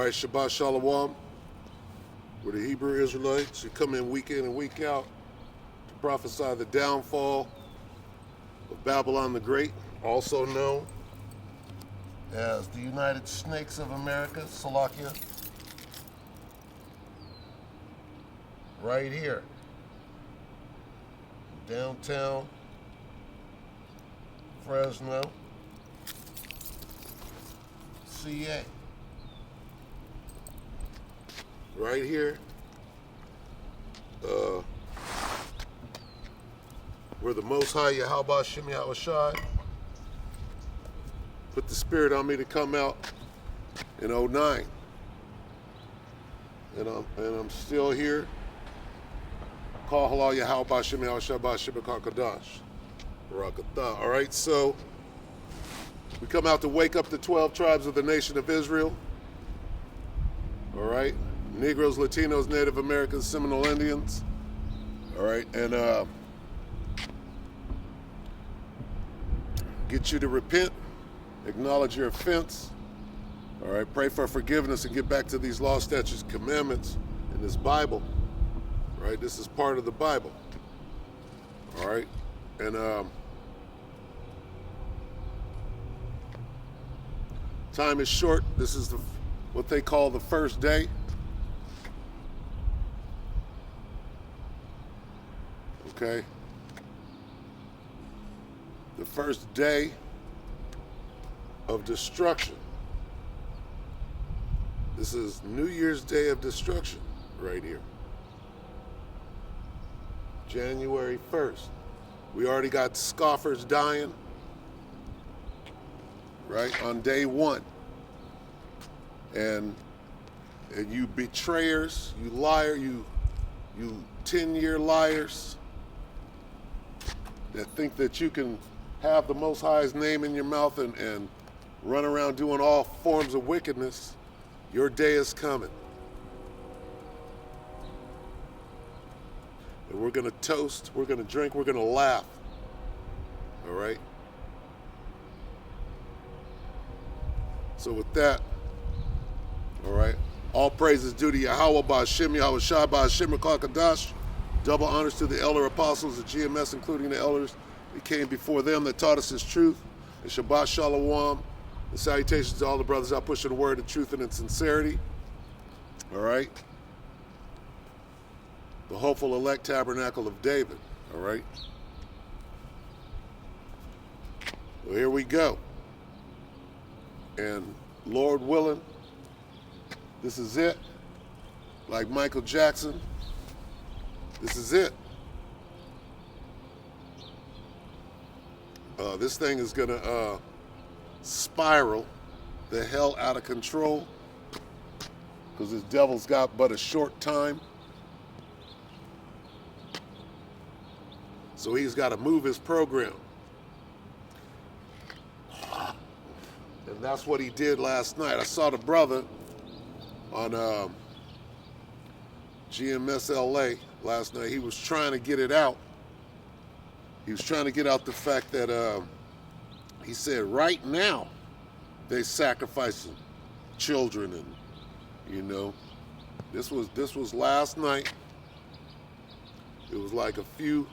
All right, Shabbat Shalom. We're the Hebrew Israelites who come in and week out to prophesy the downfall of Babylon the Great, also known as the United Snakes of America, Salakia. Right here, downtown Fresno, CA. Right here, where the Most High Yahweh Shem Yahushai put the spirit on me to come out in '09, and I'm still here. Call halal Yahweh Shem Yahushai B'Shem Kadash. Barakatah. All right, so we come out to wake up the 12 tribes of the nation of Israel. All right, Negroes, Latinos, Native Americans, Seminole Indians. All right, and get you to repent, acknowledge your offense. All right, pray for forgiveness and get back to these laws, statutes, commandments in this Bible. Right, this is part of the Bible. All right, and time is short. This is what they call the first day. Okay, the first day of destruction. This is New Year's Day of destruction right here. January 1st. We already got scoffers dying, right, on day one. And you betrayers, you liar, you 10-year liars that think that you can have the Most High's name in your mouth and run around doing all forms of wickedness, your day is coming. And we're going to toast, we're going to drink, we're going to laugh. All right? So with that, all right, all praises due to Yahweh, Ba'Shem, Yahushua, Ba'Shem, Kadash. Double honors to the elder apostles of GMS, including the elders that came before them that taught us his truth. And Shabbat Shalom. And salutations to all the brothers out pushing the word of truth and in sincerity. All right? The hopeful elect tabernacle of David. All right? Well, here we go. And Lord willing, this is it. Like Michael Jackson, this is it. This thing is going to spiral the hell out of control because this devil's got but a short time. So he's got to move his program. And that's what he did last night. I saw the brother on GMS LA last night. He was trying to get it out. He was trying to get out the fact that he said right now they sacrificing children, and you know, this was last night. It was like a few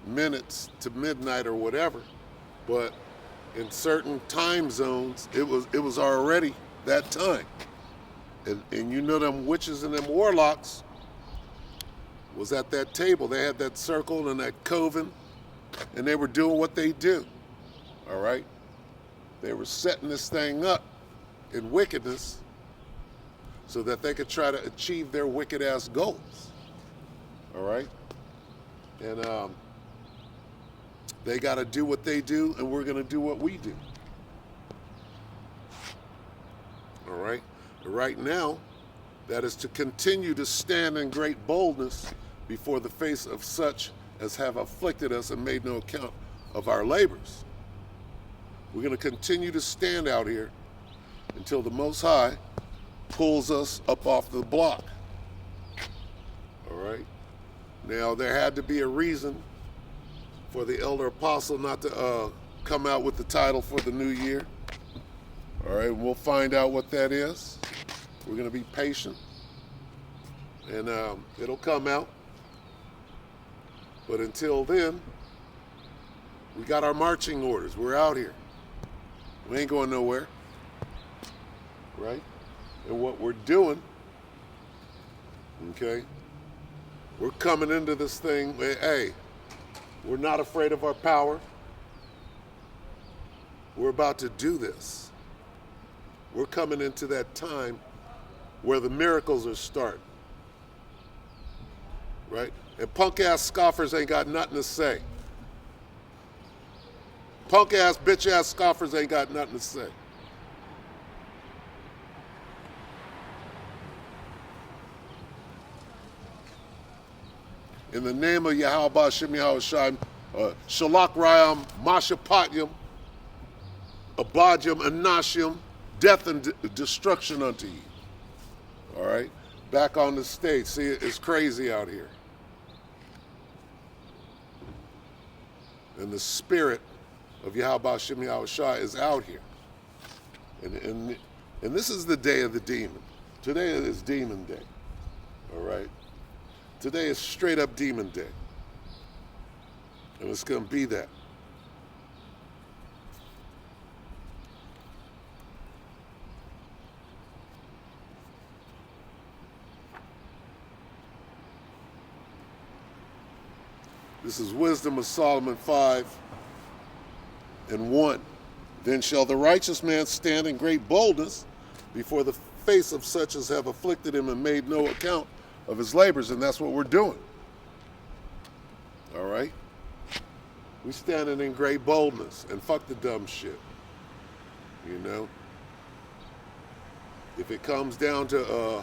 minutes to midnight or whatever, but in certain time zones it was already that time, and you know them witches and them warlocks was at that table. They had that circle and that coven, and they were doing what they do. All right, they were setting this thing up in wickedness so that they could try to achieve their wicked ass goals. All right, and they got to do what they do, and we're going to do what we do. All right, but right now, that is to continue to stand in great boldness before the face of such as have afflicted us and made no account of our labors. We're going to continue to stand out here until the Most High pulls us up off the block. All right. Now, there had to be a reason for the elder apostle not to come out with the title for the new year. All right, we'll find out what that is. We're going to be patient, and it'll come out. But until then, we got our marching orders. We're out here. We ain't going nowhere, right? And what we're doing, okay, we're coming into this thing, hey, we're not afraid of our power. We're about to do this. We're coming into that time where the miracles are starting, right? And punk-ass scoffers ain't got nothing to say. Punk-ass, bitch-ass scoffers ain't got nothing to say. In the name of Yahweh Shem Yahweh Shai, Shalak Rayam, Mashapatyam, Abadjam, Anashim, death and destruction unto you. All right? Back on the stage. See, it's crazy out here. And the spirit of Yahweh Shem Yahweh Shai is out here. And this is the day of the demon. Today is demon day. All right? Today is straight up demon day. And it's going to be that. This is Wisdom of Solomon 5:1. Then shall the righteous man stand in great boldness before the face of such as have afflicted him and made no account of his labors. And that's what we're doing. All right? We standing in great boldness, and fuck the dumb shit. You know? If it comes down to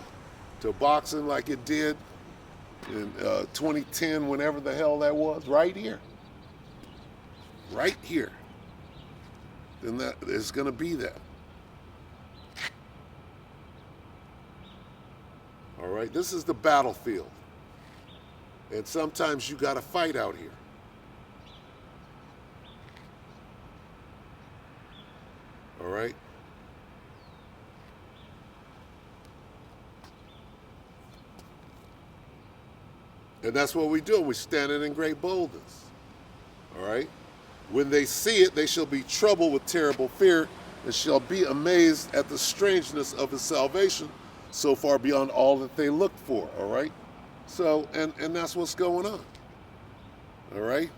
boxing like it did in 2010, whenever the hell that was, right here, then that is going to be that. All right, this is the battlefield, and sometimes you got to fight out here. All right. And that's what we do. We stand it in great boldness. All right? When they see it, they shall be troubled with terrible fear and shall be amazed at the strangeness of his salvation, so far beyond all that they looked for. All right? So, and that's what's going on. All right?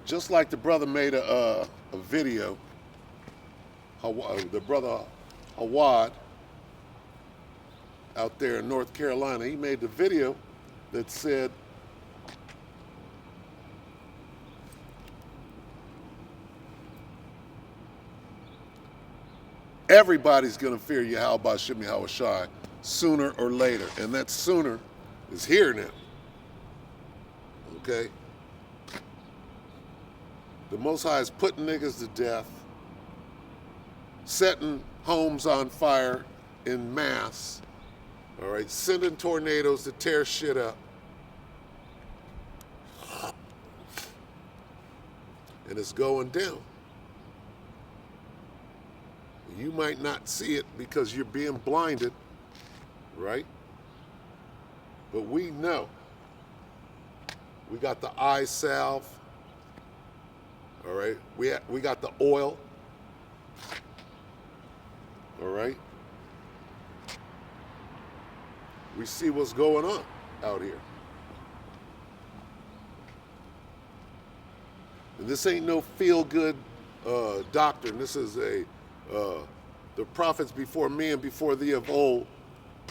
Just like the brother made a video, the brother Hawad, out there in North Carolina, he made the video that said, everybody's going to fear Yahweh Shem Yahweh Shai sooner or later. And that sooner is here now. Okay? The Most High is putting niggas to death, setting homes on fire in mass. All right, sending tornadoes to tear shit up. And it's going down. You might not see it because you're being blinded, right? But we know. We got the eye salve. All right, we got the oil. All right. We see what's going on out here. And this ain't no feel-good doctrine. This is the prophets before me and before thee of old,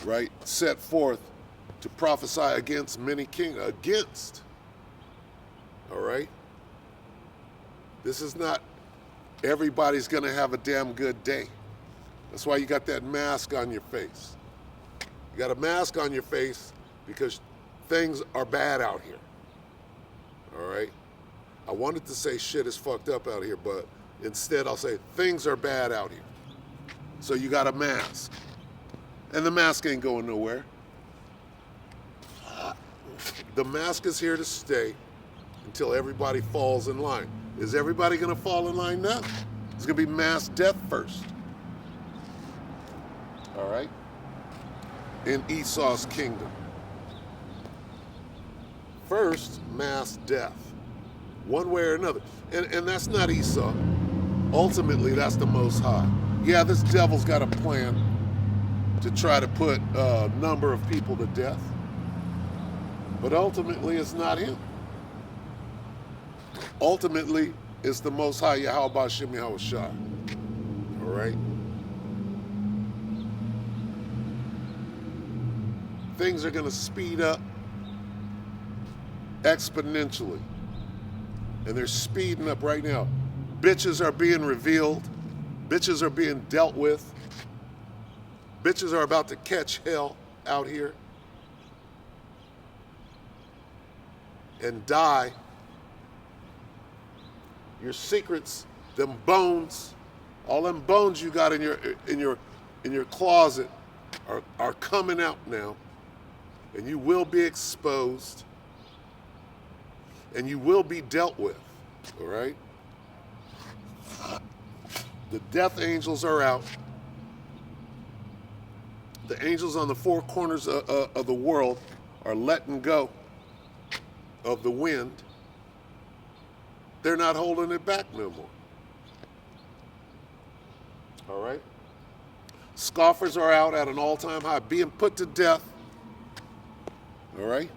right, set forth to prophesy against many kings. Against. All right? This is not everybody's going to have a damn good day. That's why you got that mask on your face. You got a mask on your face because things are bad out here. All right? I wanted to say shit is fucked up out here, but instead I'll say things are bad out here. So you got a mask. And the mask ain't going nowhere. The mask is here to stay until everybody falls in line. Is everybody going to fall in line? No. It's going to be mass death first. All right? In Esau's kingdom. First, mass death. One way or another. And that's not Esau. Ultimately, that's the Most High. Yeah, this devil's got a plan to try to put a number of people to death. But ultimately, it's not him. Ultimately, it's the Most High, Yahweh Ba'Shem Yahweh Shai. All right? Things are going to speed up exponentially. And they're speeding up right now. Bitches are being revealed. Bitches are being dealt with. Bitches are about to catch hell out here and die. Your secrets, them bones, all them bones you got in your closet are coming out now, and you will be exposed, and you will be dealt with. All right. The death angels are out. The angels on the four corners of the world are letting go of the wind. They're not holding it back no more. All right? Scoffers are out at an all-time high, being put to death. All right?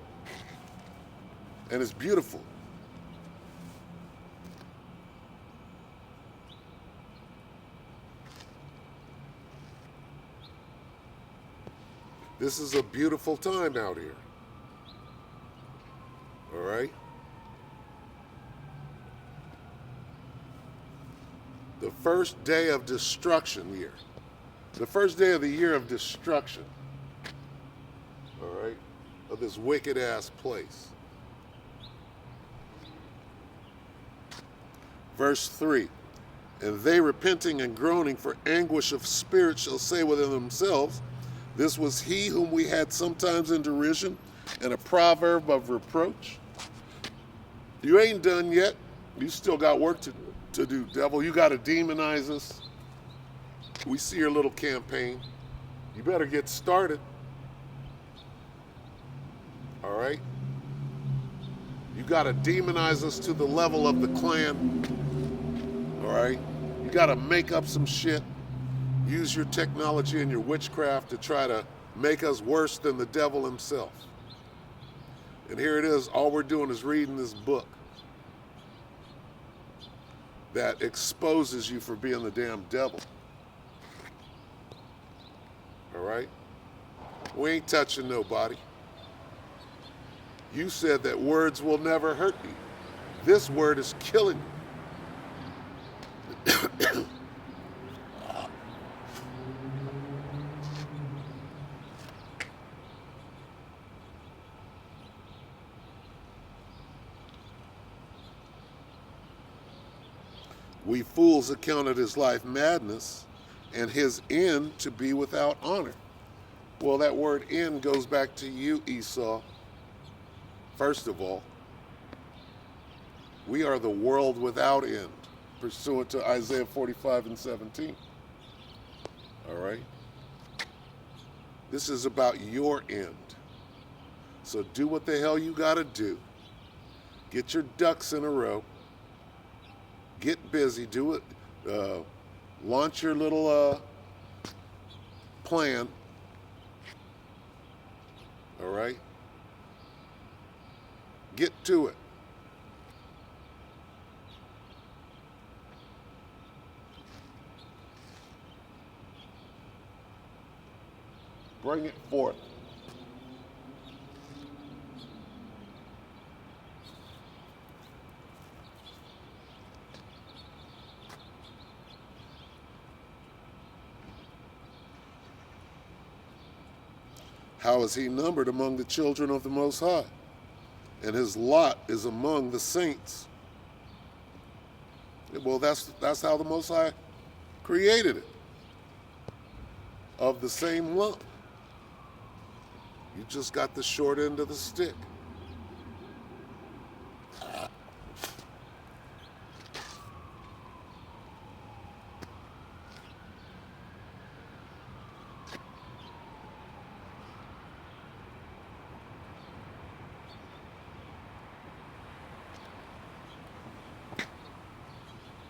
And it's beautiful. This is a beautiful time out here. All right? The first day of destruction year. The first day of the year of destruction. All right? Of this wicked ass place. Verse 3. And they repenting and groaning for anguish of spirit shall say within themselves, this was he whom we had sometimes in derision and a proverb of reproach. You ain't done yet. You still got work to do, devil. You got to demonize us. We see your little campaign. You better get started. All right? You got to demonize us to the level of the clan. All right? You got to make up some shit. Use your technology and your witchcraft to try to make us worse than the devil himself. And here it is. All we're doing is reading this book that exposes you for being the damn devil. All right? We ain't touching nobody. You said that words will never hurt you. This word is killing you. We fools accounted his life madness and his end to be without honor. Well, that word end goes back to you, Esau. First of all, we are the world without end, pursuant to Isaiah 45 and 17. All right? This is about your end. So do what the hell you got to do. Get your ducks in a row. Get busy, do it, launch your little plan, all right? Get to it. Bring it forth. How is he numbered among the children of the Most High? And his lot is among the saints. Well, that's how the Most High created it. Of the same lump. You just got the short end of the stick.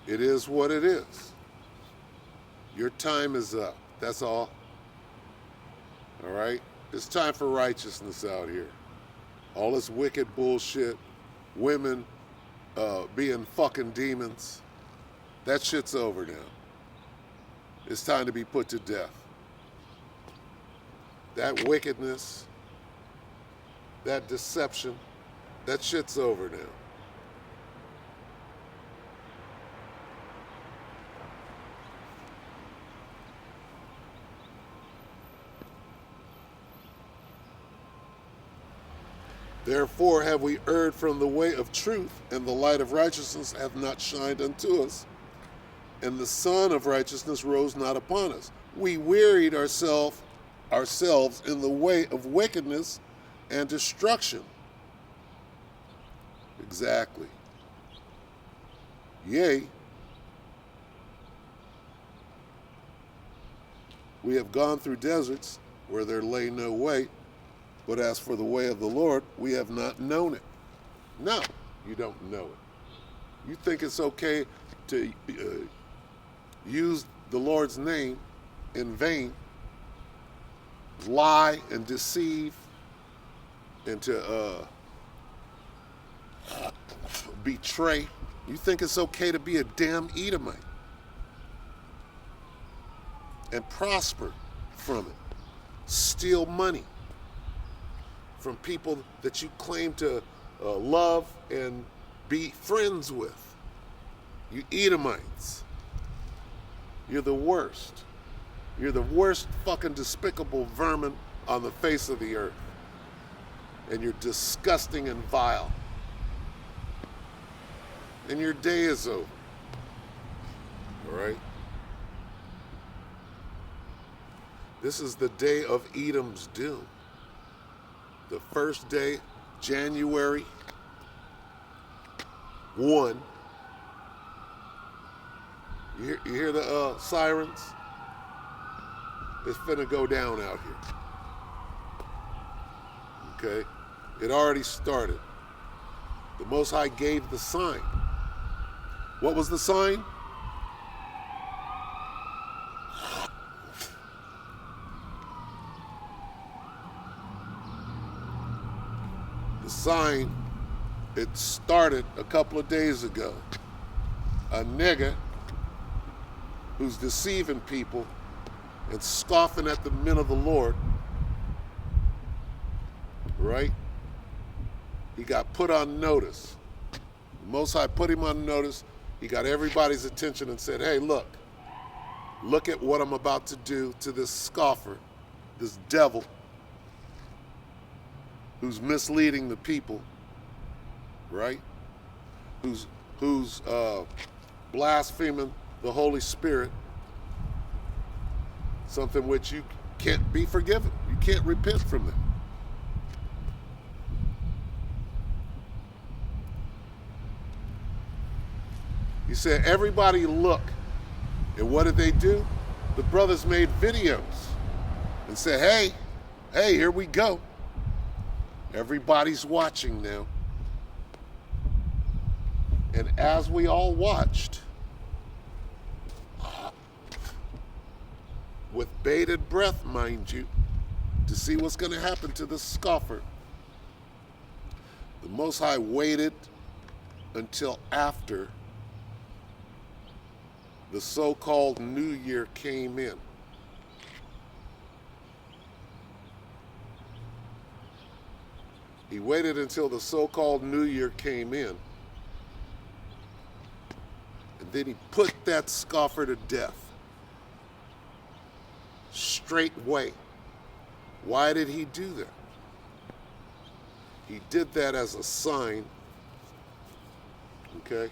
It is what it is. Your time is up. That's all. All right? It's time for righteousness out here. All this wicked bullshit, women being fucking demons, that shit's over now. It's time to be put to death. That wickedness, that deception, that shit's over now. Therefore have we erred from the way of truth, and the light of righteousness hath not shined unto us, and the sun of righteousness rose not upon us. We wearied ourselves in the way of wickedness and destruction. Exactly. Yea, we have gone through deserts where there lay no way, but as for the way of the Lord, we have not known it. No, you don't know it. You think it's okay to use the Lord's name in vain, lie and deceive, and to betray. You think it's okay to be a damn Edomite and prosper from it, steal money from people that you claim to love and be friends with. You Edomites. You're the worst. You're the worst fucking despicable vermin on the face of the earth. And you're disgusting and vile. And your day is over. All right? This is the day of Edom's doom. The first day, January 1. You hear the sirens? It's finna go down out here. Okay? It already started. The Most High gave the sign. What was the sign? The sign, it started a couple of days ago. A nigga who's deceiving people and scoffing at the men of the Lord, right? He got put on notice. The Most High put him on notice. He got everybody's attention and said, hey, look at what I'm about to do to this scoffer, this devil, who's misleading the people, right? Who's blaspheming the Holy Spirit, something which you can't be forgiven. You can't repent from it. He said, everybody look. And what did they do? The brothers made videos and said, hey, here we go. Everybody's watching now. And as we all watched, with bated breath, mind you, to see what's going to happen to the scoffer, the Most High waited until after the so-called New Year came in. He waited until the so-called New Year came in, and then he put that scoffer to death. Straightway. Why did he do that? He did that as a sign, okay,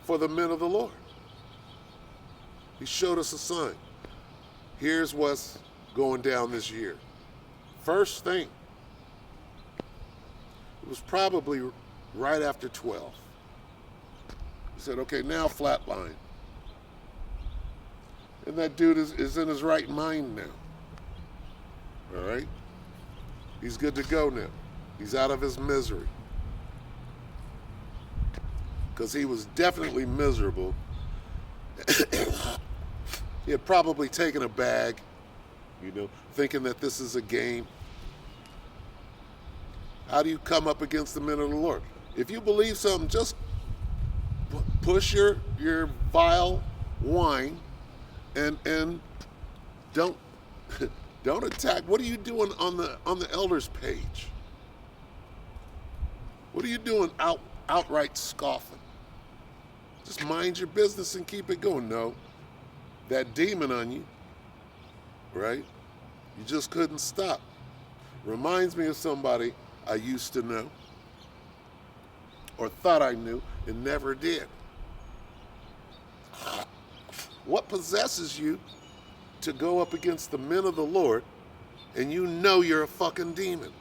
for the men of the Lord. He showed us a sign. Here's what's going down this year. First thing, it was probably right after 12. He said, okay, now flatline. And that dude is in his right mind now. All right? He's good to go now. He's out of his misery. because he was definitely miserable. He had probably taken a bag, thinking that this is a game. How do you come up against the men of the Lord? If you believe something, just push your vile wine and don't don't attack. What are you doing on the elders page? What are you doing outright scoffing? Just mind your business and keep it going. No, that demon on you, right? You just couldn't stop. Reminds me of somebody I used to know or thought I knew and never did. What possesses you to go up against the men of the Lord and you know you're a fucking demon?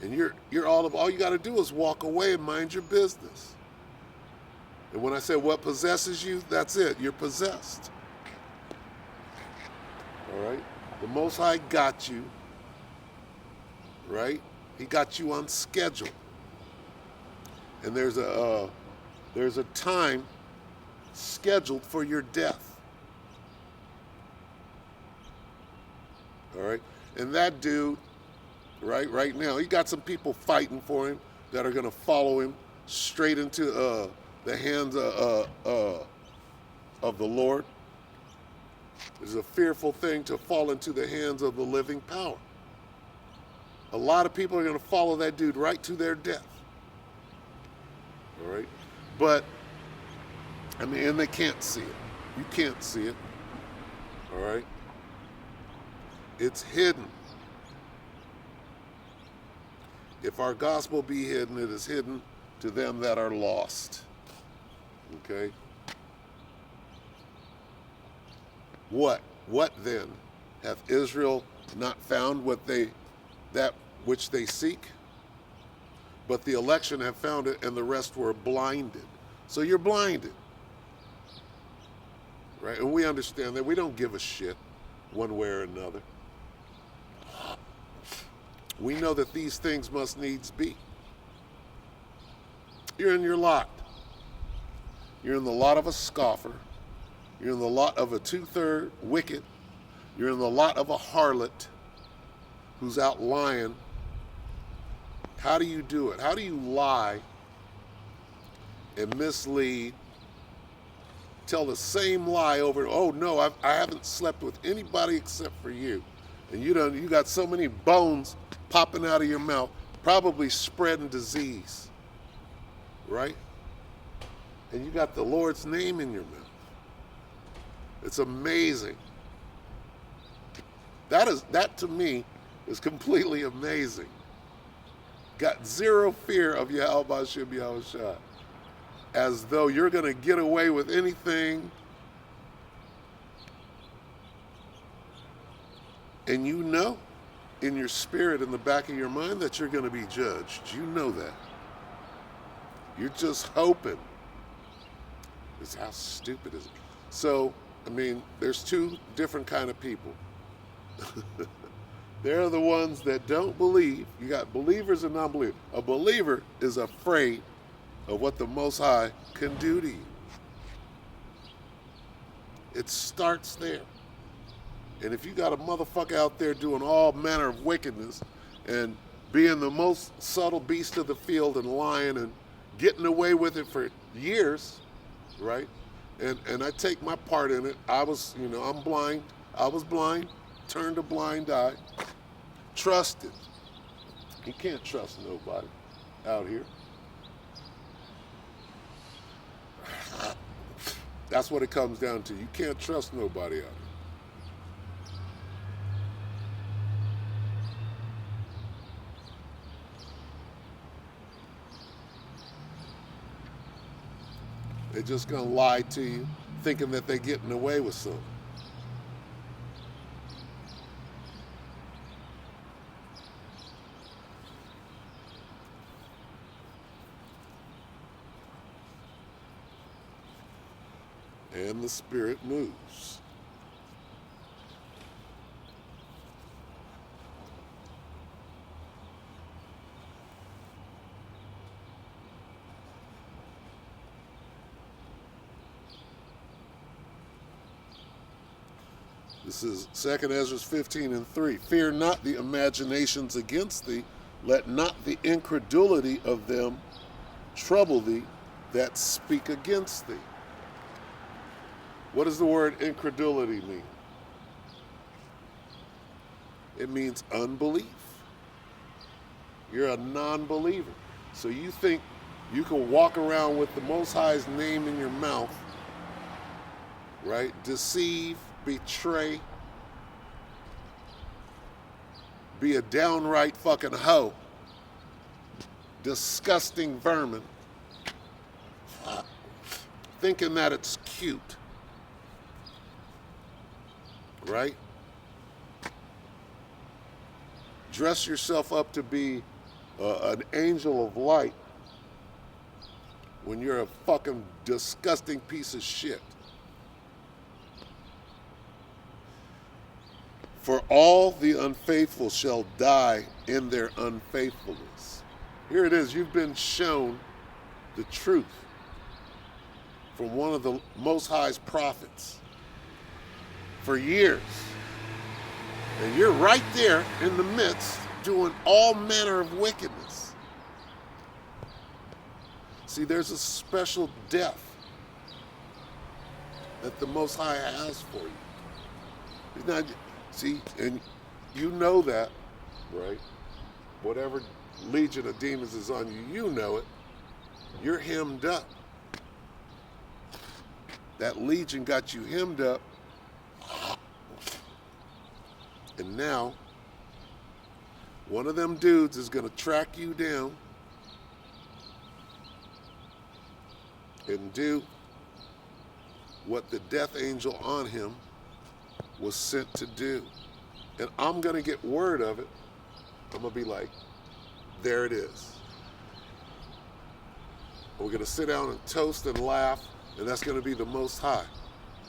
And you're all you got to do is walk away and mind your business. And when I say what possesses you, that's it. You're possessed. All right? The Most High got you, right? He got you on schedule. And there's a time scheduled for your death. All right? And that dude, right now, he got some people fighting for him that are going to follow him straight into the hands of the Lord. It's a fearful thing to fall into the hands of the living power. A lot of people are going to follow that dude right to their death. All right? But, and they can't see it. You can't see it. All right? It's hidden. If our gospel be hidden, it is hidden to them that are lost. Okay? What then? Hath Israel not found that which they seek? But the election have found it, and the rest were blinded. So you're blinded. Right? And we understand that. We don't give a shit one way or another. We know that these things must needs be. You're in your lot. You're in the lot of a scoffer. You're in the lot of a 2/3 wicked. You're in the lot of a harlot who's out lying. How do you do it? How do you lie and mislead, tell the same lie over, oh no, I haven't slept with anybody except for you. And you got so many bones popping out of your mouth, probably spreading disease, right? And you got the Lord's name in your mouth. It's amazing. That to me is completely amazing. Got zero fear of Yahweh Shem Yahushua, as though you're going to get away with anything. And you know in your spirit, in the back of your mind, that you're going to be judged. You know that. You're just hoping. How stupid is it? So, there's two different kind of people. They're the ones that don't believe. You got believers and non-believers. A believer is afraid of what the Most High can do to you. It starts there. And if you got a motherfucker out there doing all manner of wickedness and being the most subtle beast of the field and lying and getting away with it for years, right? And I take my part in it. I'm blind. I was blind, turned a blind eye, trusted. You can't trust nobody out here. That's what it comes down to. You can't trust nobody out here. They're just going to lie to you, thinking that they're getting away with something. And the Spirit moves. This is 2 Ezra 15:3. Fear not the imaginations against thee. Let not the incredulity of them trouble thee that speak against thee. What does the word incredulity mean? It means unbelief. You're a non-believer. So you think you can walk around with the Most High's name in your mouth, right? Deceive, betray, be a downright fucking hoe, disgusting vermin, thinking that it's cute, right? Dress yourself up to be an angel of light when you're a fucking disgusting piece of shit. For all the unfaithful shall die in their unfaithfulness. Here it is. You've been shown the truth from one of the Most High's prophets for years. And you're right there in the midst doing all manner of wickedness. See, there's a special death that the Most High has for you. He's not... See, and you know that, right? Whatever legion of demons is on you, you know it. You're hemmed up. That legion got you hemmed up. And now, one of them dudes is going to track you down and do what the death angel on him was sent to do. And I'm going to get word of it. I'm going to be like, there it is. We're going to sit down and toast and laugh, and that's going to be the Most High,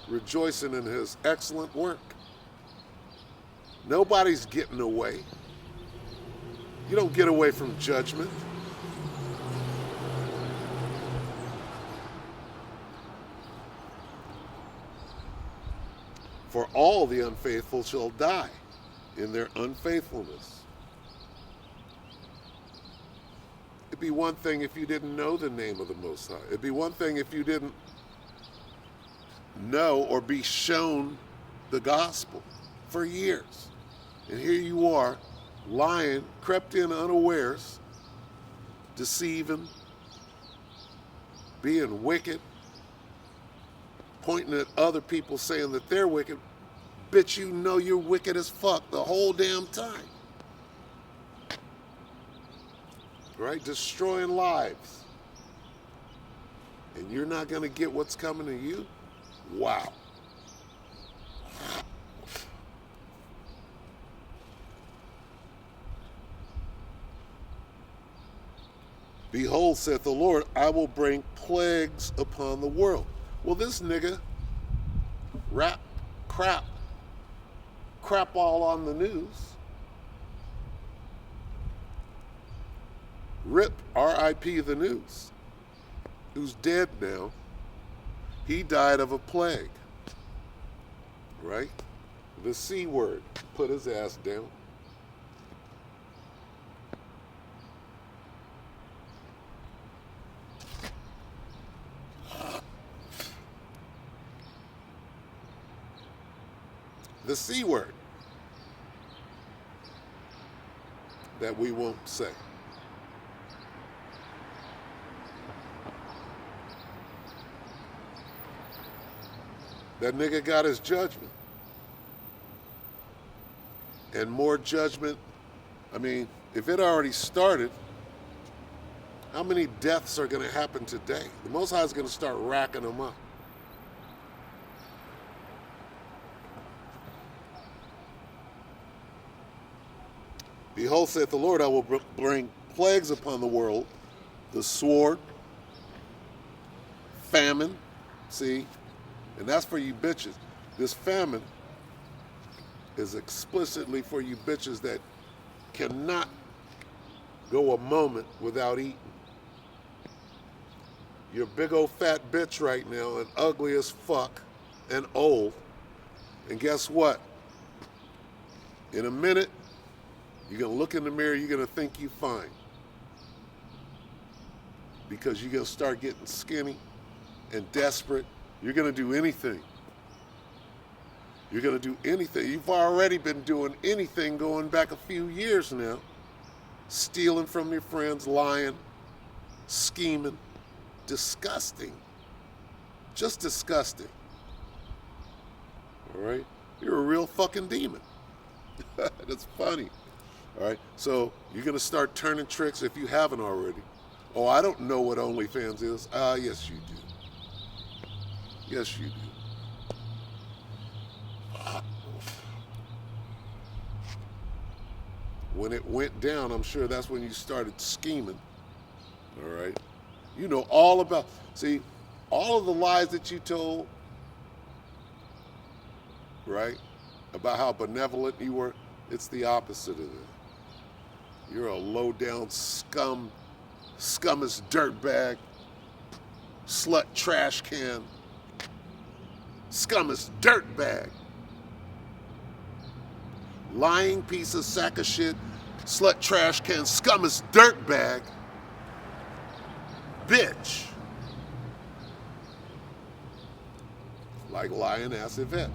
rejoicing in his excellent work. Nobody's getting away. You don't get away from judgment. For all the unfaithful shall die in their unfaithfulness. It'd be one thing if you didn't know the name of the Most High. It'd be one thing if you didn't know or be shown the gospel for years. And here you are, lying, crept in unawares, deceiving, being wicked, pointing at other people saying that they're wicked. Bitch, you know you're wicked as fuck the whole damn time. Right? Destroying lives. And you're not going to get what's coming to you? Wow. Behold, saith the Lord, I will bring plagues upon the world. Well, this nigga crap all on the news. Rip, R.I.P. the news, who's dead now. He died of a plague, right? The C word, put his ass down. The C word that we won't say. That nigga got his judgment. And more judgment. I mean, if it already started, how many deaths are going to happen today? The Most High is going to start racking them up. Behold, saith the Lord, I will bring plagues upon the world, the sword, famine, see, and that's for you bitches. This famine is explicitly for you bitches that cannot go a moment without eating. You're a big old fat bitch right now and ugly as fuck and old. And guess what? In a minute, you're going to look in the mirror, you're going to think you're fine. Because you're going to start getting skinny and desperate. You're going to do anything. You're going to do anything. You've already been doing anything going back a few years now. Stealing from your friends, lying, scheming. Disgusting. Just disgusting. All right? You're a real fucking demon. That's funny. All right? So you're going to start turning tricks if you haven't already. Oh, I don't know what OnlyFans is. Yes, you do. Yes, you do. When it went down, I'm sure that's when you started scheming. All right? You know all about, see, all of the lies that you told, right, about how benevolent you were, it's the opposite of that. You're a low-down scummist dirtbag, slut trash can, scummist dirtbag, lying piece of sack of shit, slut trash can, scummist dirtbag, bitch. Like lying ass Yvette.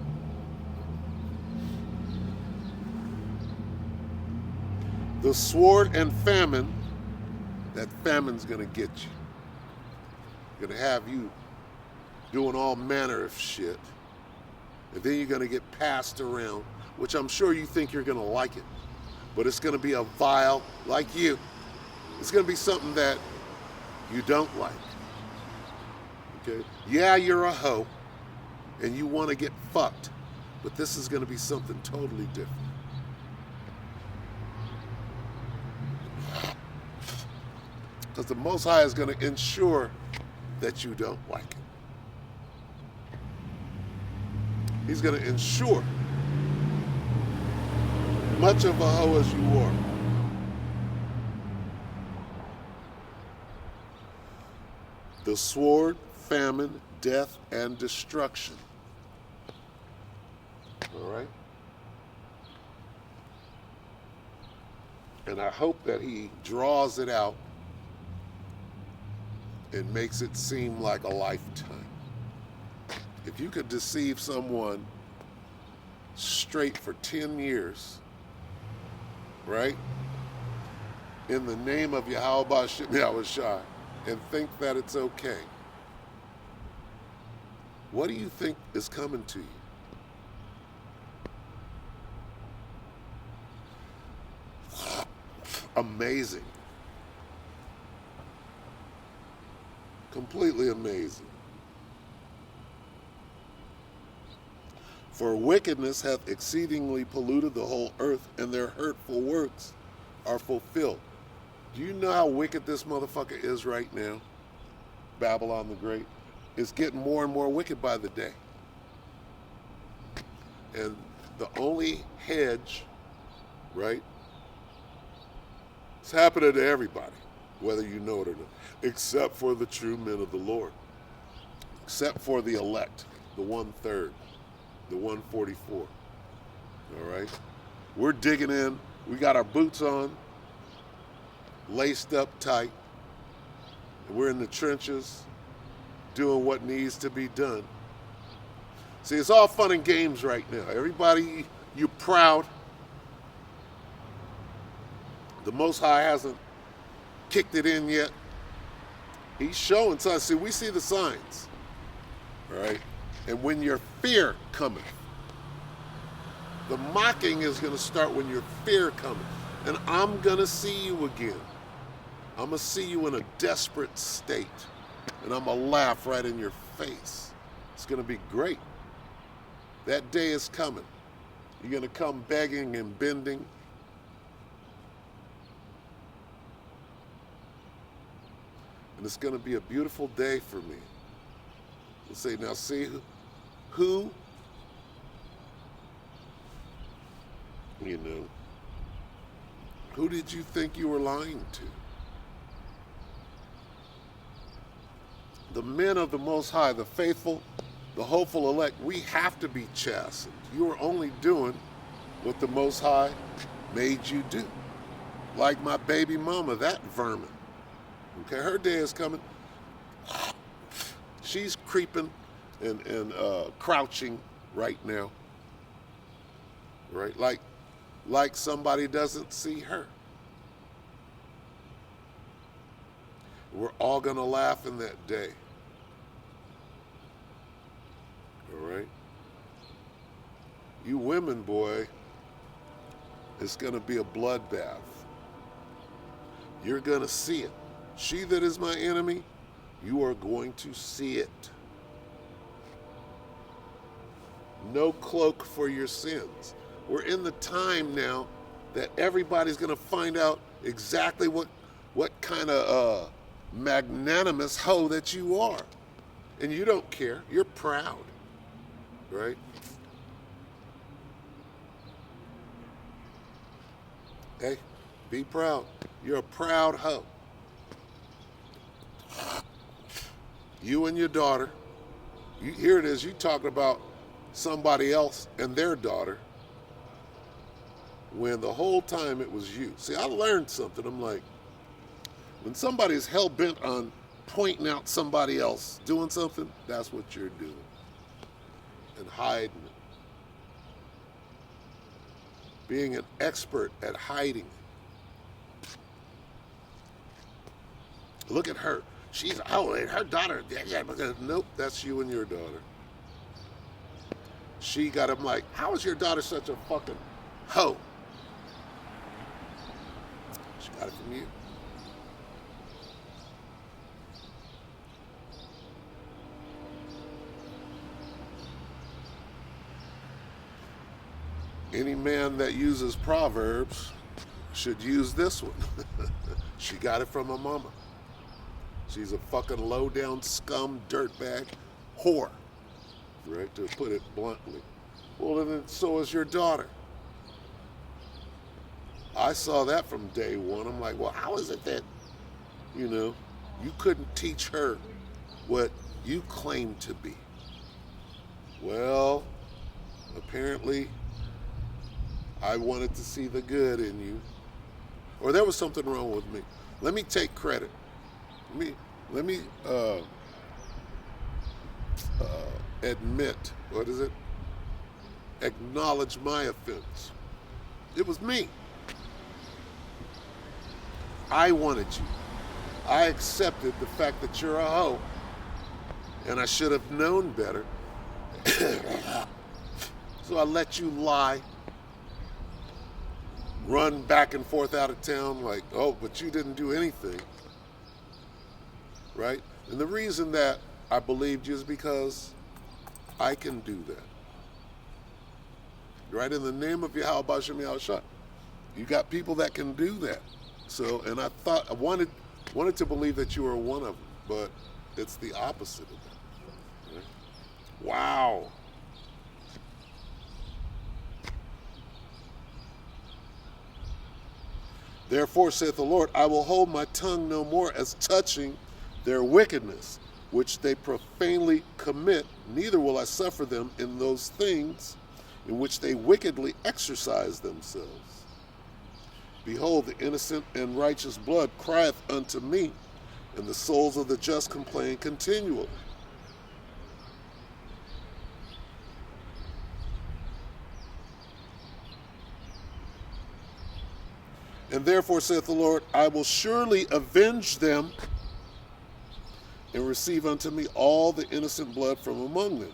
The sword and famine, that famine's gonna get you. Gonna have you doing all manner of shit. And then you're gonna get passed around, which I'm sure you think you're gonna like it. But it's gonna be a vile, like you. It's gonna be something that you don't like. Okay? Yeah, you're a hoe, and you wanna get fucked. But this is gonna be something totally different. Because the Most High is going to ensure that you don't like it. He's going to ensure, much of a hoe as you are, the sword, famine, death, and destruction. All right? And I hope that he draws it out and makes it seem like a lifetime. If you could deceive someone straight for 10 years, right, in the name of Yahweh Shem Yahushai, and think that it's okay, what do you think is coming to you? Amazing. Completely amazing. For wickedness hath exceedingly polluted the whole earth, and their hurtful works are fulfilled. Do you know how wicked this motherfucker is right now? Babylon the Great. It's getting more and more wicked by the day. And the only hedge, right? It's happening to everybody, whether you know it or not, except for the true men of the Lord, except for the elect, the 1/3, the 144. All right? We're digging in. We got our boots on, laced up tight. And we're in the trenches doing what needs to be done. See, it's all fun and games right now. Everybody, you're proud. The Most High hasn't kicked it in yet. He's showing signs. See, we see the signs. All right? And when your fear cometh, the mocking is going to start when your fear cometh. And I'm going to see you again. I'm going to see you in a desperate state. And I'm going to laugh right in your face. It's going to be great. That day is coming. You're going to come begging and bending. And it's going to be a beautiful day for me. We'll say, now see, who, you know, who did you think you were lying to? The men of the Most High, the faithful, the hopeful elect, we have to be chastened. You are only doing what what the Most High made you do. Like my baby mama, that vermin. Okay, her day is coming. She's creeping and crouching right now. Right? Like somebody doesn't see her. We're all going to laugh in that day. All right? You women, boy, it's going to be a bloodbath. You're going to see it. She that is my enemy, you are going to see it. No cloak for your sins. We're in the time now that everybody's going to find out exactly what kind of magnanimous hoe that you are. And you don't care. You're proud. Right? Hey, be proud. You're a proud hoe. You and your daughter. Here it is. You talking about somebody else and their daughter when the whole time it was you. See, I learned something. I'm like, when somebody's hell-bent on pointing out somebody else doing something, that's what you're doing. And hiding it. Being an expert at hiding it. Look at her. She's, her daughter. Yeah, nope, that's you and your daughter. She got him like, how is your daughter such a fucking hoe? She got it from you. Any man that uses Proverbs should use this one. She got it from her mama. She's a fucking low-down scum, dirtbag, whore, right, to put it bluntly. Well, then so is your daughter. I saw that from day one. I'm like, well, how is it that, you couldn't teach her what you claim to be? Well, apparently I wanted to see the good in you. Or there was something wrong with me. Let me take credit. Let me admit, acknowledge my offense. It was me. I wanted you. I accepted the fact that you're a hoe. And I should have known better. So I let you lie. Run back and forth out of town like, oh, but you didn't do anything. Right? And the reason that I believed you is because I can do that. Right? In the name of Yahweh Bashem Yahushua. You got people that can do that. So, and I wanted to believe that you were one of them, but it's the opposite of that. Right? Wow. Therefore, saith the Lord, I will hold my tongue no more as touching their wickedness, which they profanely commit, neither will I suffer them in those things in which they wickedly exercise themselves. Behold, the innocent and righteous blood crieth unto me, and the souls of the just complain continually. And therefore, saith the Lord, I will surely avenge them and receive unto me all the innocent blood from among them.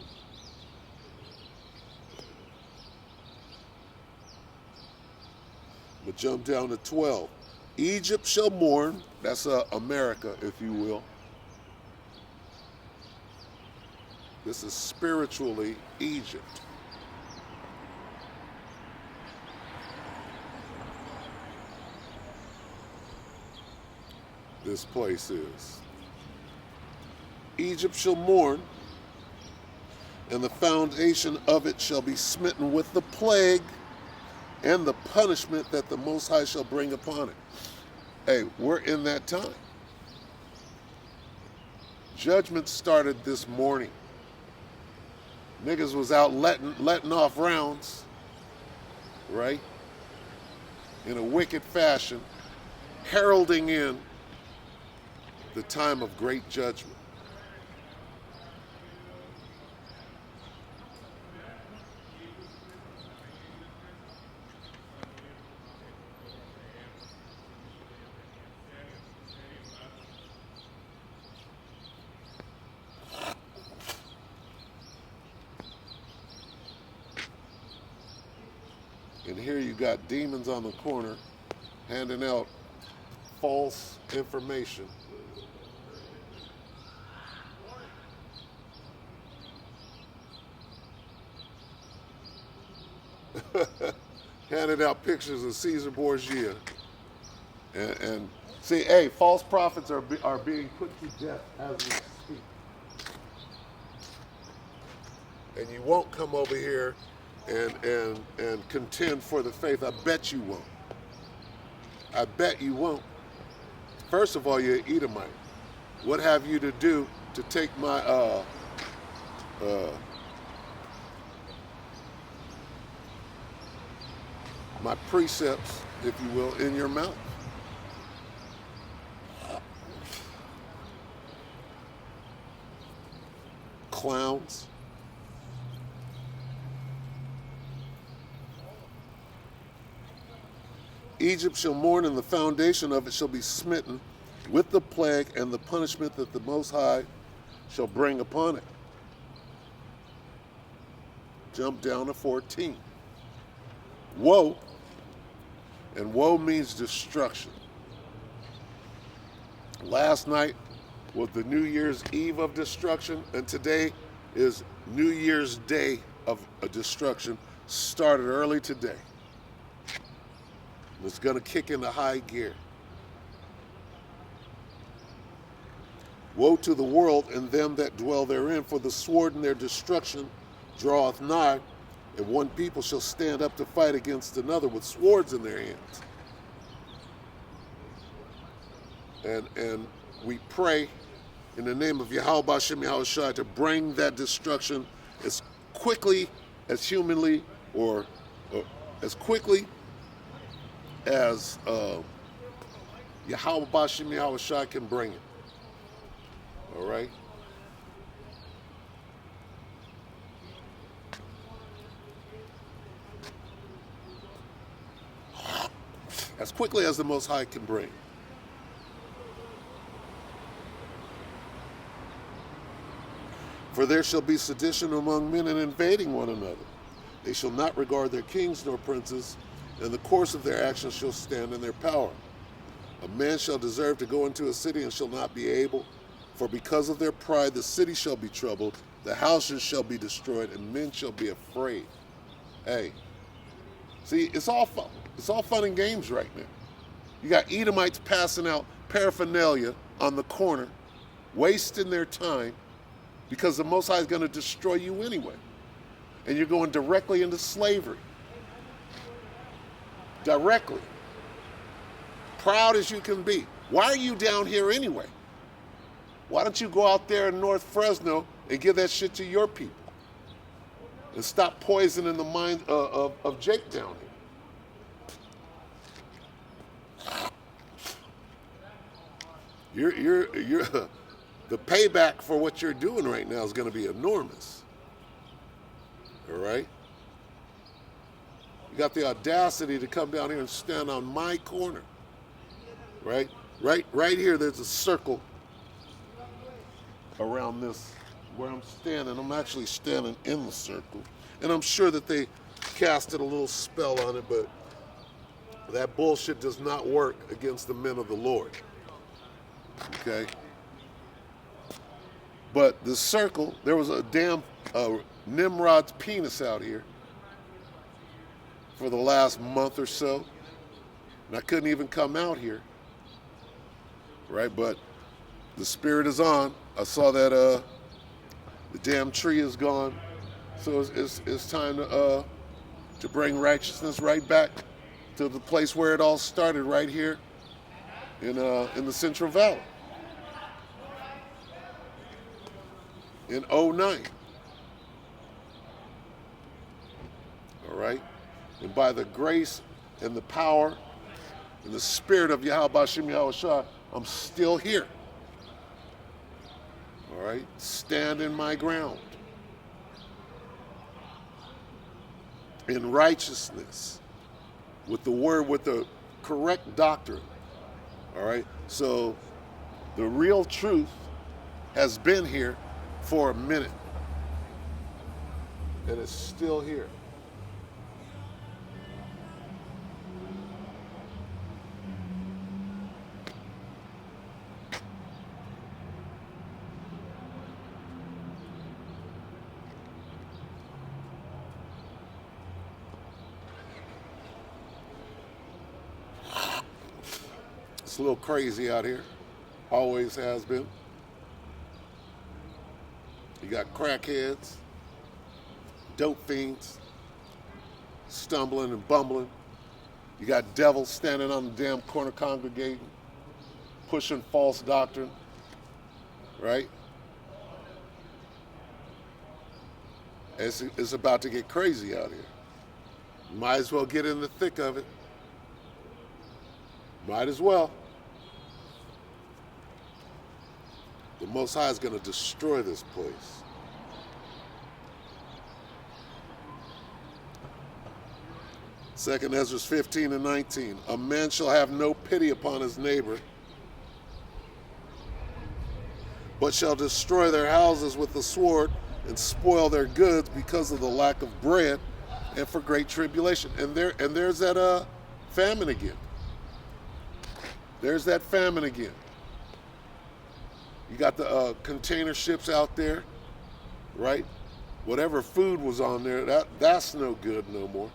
But jump down to 12. Egypt shall mourn. That's America, if you will. This is spiritually Egypt. This place is. Egypt shall mourn, and the foundation of it shall be smitten with the plague and the punishment that the Most High shall bring upon it. Hey, we're in that time. Judgment started this morning. Niggas was out letting off rounds, right? In a wicked fashion, heralding in the time of great judgment. And here you got demons on the corner handing out false information. Handing out pictures of Caesar Borgia. And see, hey, false prophets are being put to death as we speak. And you won't come over here and contend for the faith. I bet you won't. I bet you won't. First of all, you're an Edomite. What have you to do to take my my precepts, if you will, in your mouth? Clowns. Egypt shall mourn, and the foundation of it shall be smitten with the plague and the punishment that the Most High shall bring upon it. Jump down to 14. Woe, and woe means destruction. Last night was the New Year's Eve of destruction, and today is New Year's Day of destruction. Started early today. It's going to kick into high gear. Woe to the world and them that dwell therein, for the sword in their destruction draweth nigh, and one people shall stand up to fight against another with swords in their hands. And we pray in the name of Yahweh B'Shem Yahushua to bring that destruction as quickly as humanly or as quickly as Yahweh B'Shem Yahushua can bring it. All right? As quickly as the Most High can bring. For there shall be sedition among men and invading one another. They shall not regard their kings nor princes, and the course of their actions shall stand in their power. A man shall deserve to go into a city and shall not be able, for because of their pride the city shall be troubled, the houses shall be destroyed, and men shall be afraid. Hey, see, it's all fun and games right now. You got Edomites passing out paraphernalia on the corner, wasting their time, because the Most High is going to destroy you anyway. And you're going directly into slavery. Directly. Proud as you can be. Why are you down here anyway? Why don't you go out there in North Fresno and give that shit to your people? And stop poisoning the mind of Jake down here. You're the payback for what you're doing right now is going to be enormous. All right? You got the audacity to come down here and stand on my corner. Right? Right here, there's a circle around this where I'm standing. I'm actually standing in the circle. And I'm sure that they casted a little spell on it, but that bullshit does not work against the men of the Lord. Okay? But the circle, there was a damn Nimrod's penis out here for the last month or so. And I couldn't even come out here. Right? But the spirit is on. I saw that the damn tree is gone. So it's time to bring righteousness right back to the place where it all started, right here in the Central Valley. In 09. All right? And by the grace and the power and the spirit of Yahweh Bashim Yahweh Shah, I'm still here. All right? Standing my ground. In righteousness. With the word, with the correct doctrine. All right? So the real truth has been here for a minute. And it's still here. It's a little crazy out here. Always has been. You got crackheads, dope fiends, stumbling and bumbling. You got devils standing on the damn corner congregating, pushing false doctrine, right? It's about to get crazy out here. Might as well get in the thick of it. Might as well. The Most High is going to destroy this place. Second Ezra 15 and 19. A man shall have no pity upon his neighbor, but shall destroy their houses with the sword and spoil their goods because of the lack of bread and for great tribulation. And there's that famine again. There's that famine again. You got the container ships out there, right? Whatever food was on there, that's no good no more.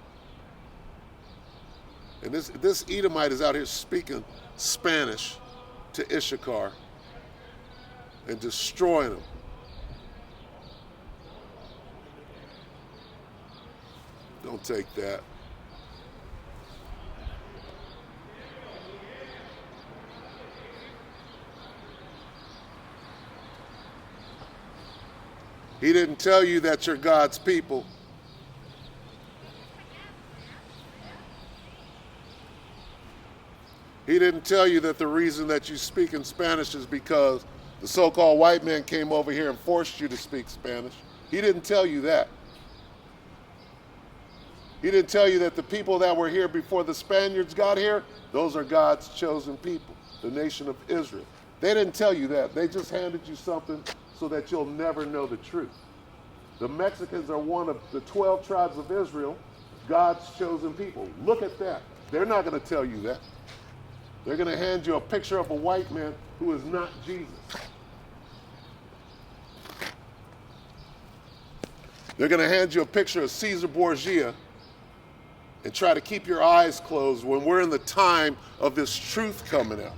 And this Edomite is out here speaking Spanish to Issachar and destroying them. Don't take that. He didn't tell you that you're God's people. He didn't tell you that the reason that you speak in Spanish is because the so-called white man came over here and forced you to speak Spanish. He didn't tell you that. He didn't tell you that the people that were here before the Spaniards got here, those are God's chosen people, the nation of Israel. They didn't tell you that. They just handed you something so that you'll never know the truth. The Mexicans are one of the 12 tribes of Israel, God's chosen people. Look at that. They're not going to tell you that. They're going to hand you a picture of a white man who is not Jesus. They're going to hand you a picture of Caesar Borgia and try to keep your eyes closed when we're in the time of this truth coming out.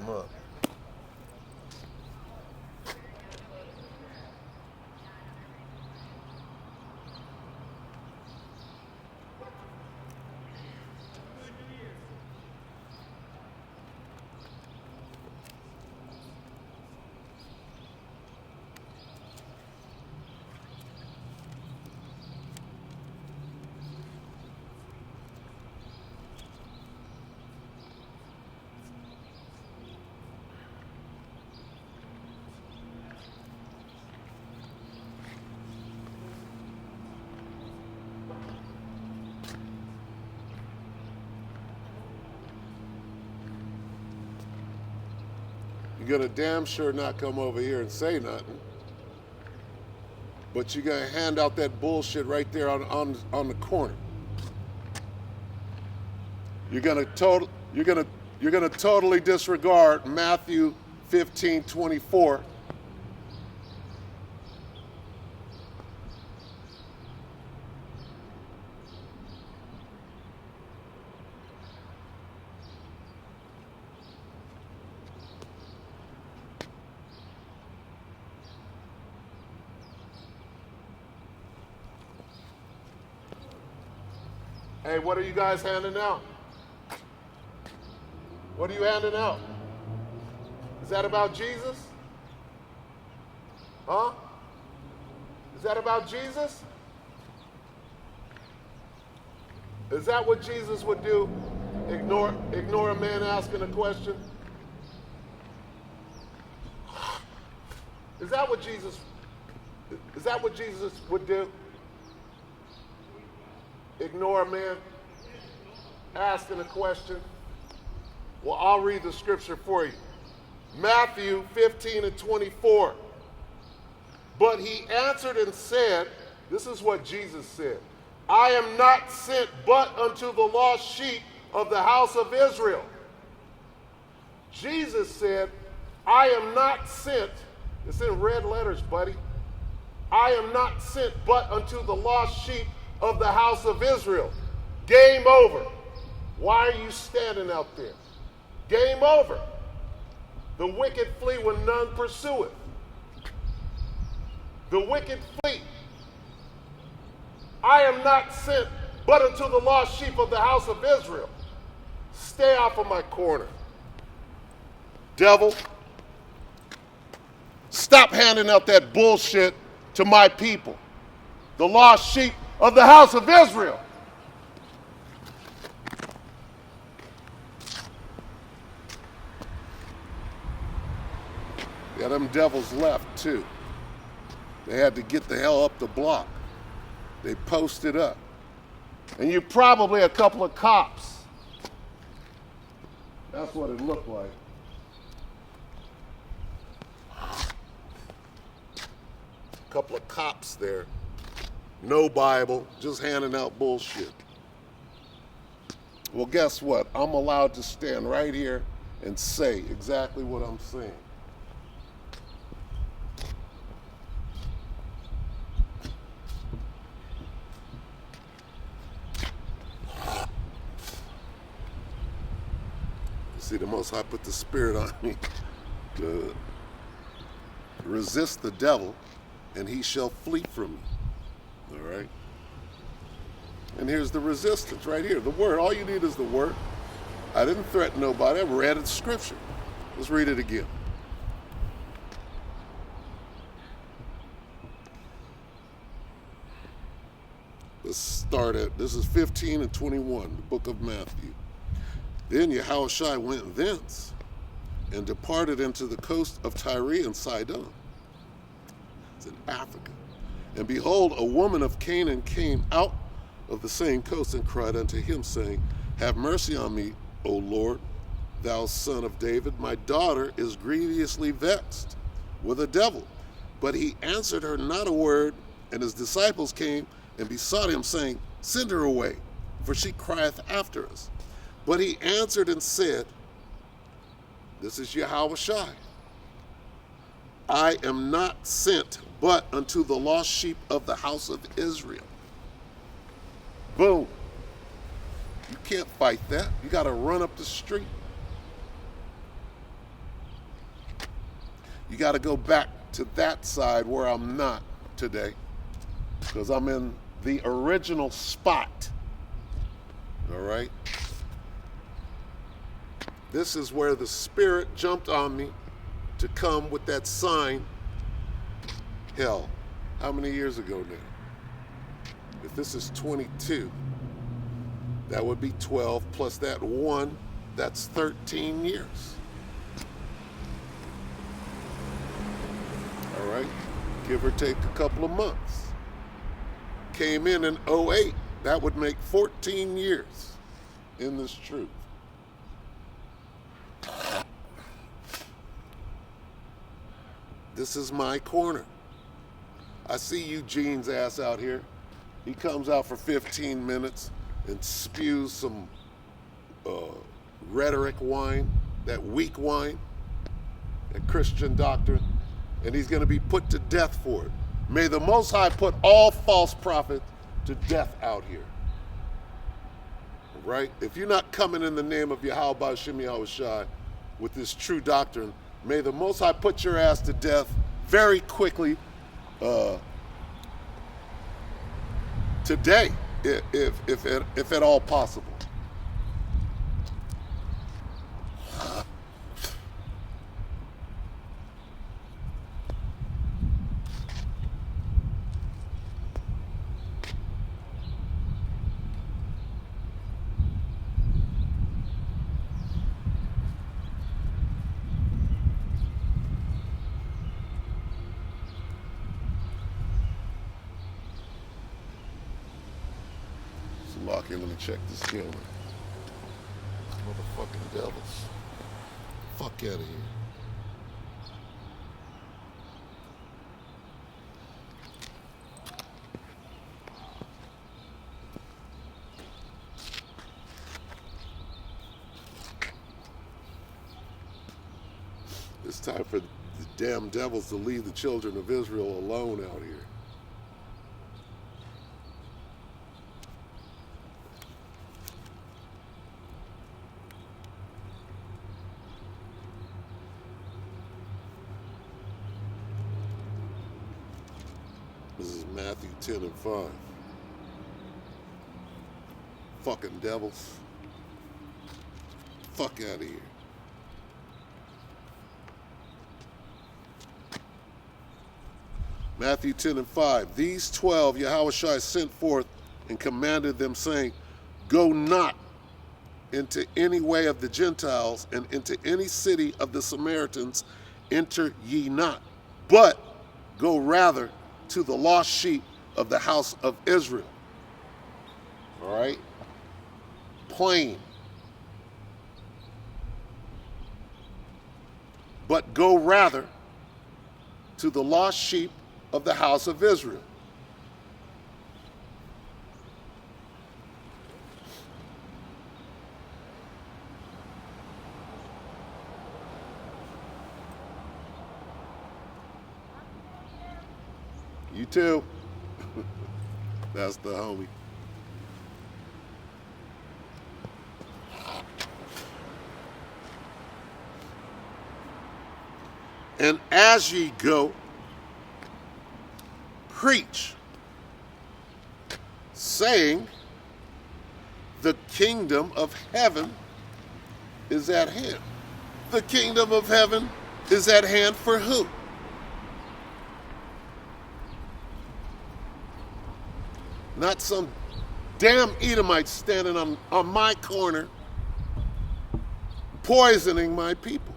Up. You're going to damn sure not come over here and say nothing. But you're going to hand out that bullshit right there on the corner. You're going to totally disregard Matthew 15:24. Hey, what are you guys handing out? What are you handing out? Is that about Jesus? Huh? Is that about Jesus? Is that what Jesus would do? Ignore a man asking a question? Is that what Jesus would do? Ignore a man asking a question? Well, I'll read the scripture for you. Matthew 15:24. But he answered and said, this is what Jesus said, I am not sent but unto the lost sheep of the house of Israel. Jesus said, I am not sent, it's in red letters, buddy. I am not sent but unto the lost sheep of the house of Israel. Game over. Why are you standing out there? Game over. The wicked flee when none pursueth. The wicked flee. I am not sent but unto the lost sheep of the house of Israel. Stay off of my corner. Devil, stop handing out that bullshit to my people, the lost sheep of the house of Israel. Yeah, them devils left too. They had to get the hell up the block. They posted up. And you probably a couple of cops. That's what it looked like. A couple of cops there. No Bible, just handing out bullshit. Well, guess what? I'm allowed to stand right here and say exactly what I'm saying. See, the Most High put the Spirit on me to resist the devil, and he shall flee from you. All right? And here's the resistance right here. The word. All you need is the word. I didn't threaten nobody. I read the scripture. Let's read it again. Let's start at, this is 15:21, the book of Matthew. Then Yahushua went thence and departed into the coast of Tyre and Sidon. It's in Africa. And behold, a woman of Canaan came out of the same coast and cried unto him, saying, Have mercy on me, O Lord, thou son of David. My daughter is grievously vexed with a devil. But he answered her not a word, and his disciples came and besought him, saying, Send her away, for she crieth after us. But he answered and said, this is Yahushua, I am not sent but unto the lost sheep of the house of Israel. Boom. You can't fight that. You got to run up the street. You got to go back to that side where I'm not today, because I'm in the original spot. All right? This is where the Spirit jumped on me to come with that sign. Hell, how many years ago now? If this is 22, that would be 12 plus that 1, that's 13 years. All right, give or take a couple of months. Came in 08, that would make 14 years in this truth. This is my corner. I see Eugene's ass out here. He comes out for 15 minutes and spews some rhetoric wine, that weak wine, and Christian doctrine, and he's going to be put to death for it. May the Most High put all false prophets to death out here. Right? If you're not coming in the name of Yahweh Ba'Shem Yahweh Shai with this true doctrine, may the Most High put your ass to death very quickly today, if at all possible. Let me check this camera. Motherfucking devils. Fuck out of here. It's time for the damn devils to leave the children of Israel alone out here. This is Matthew 10 and 5. Fucking devils. Fuck out of here. Matthew 10 and 5. These 12 Yahushua sent forth and commanded them, saying, Go not into any way of the Gentiles, and into any city of the Samaritans enter ye not, but go rather to the lost sheep of the house of Israel. All right? Plain. But go rather to the lost sheep of the house of Israel. You too. That's the homie. And as ye go, preach, saying, the kingdom of heaven is at hand. The kingdom of heaven is at hand for who? Not some damn Edomite standing on my corner poisoning my people.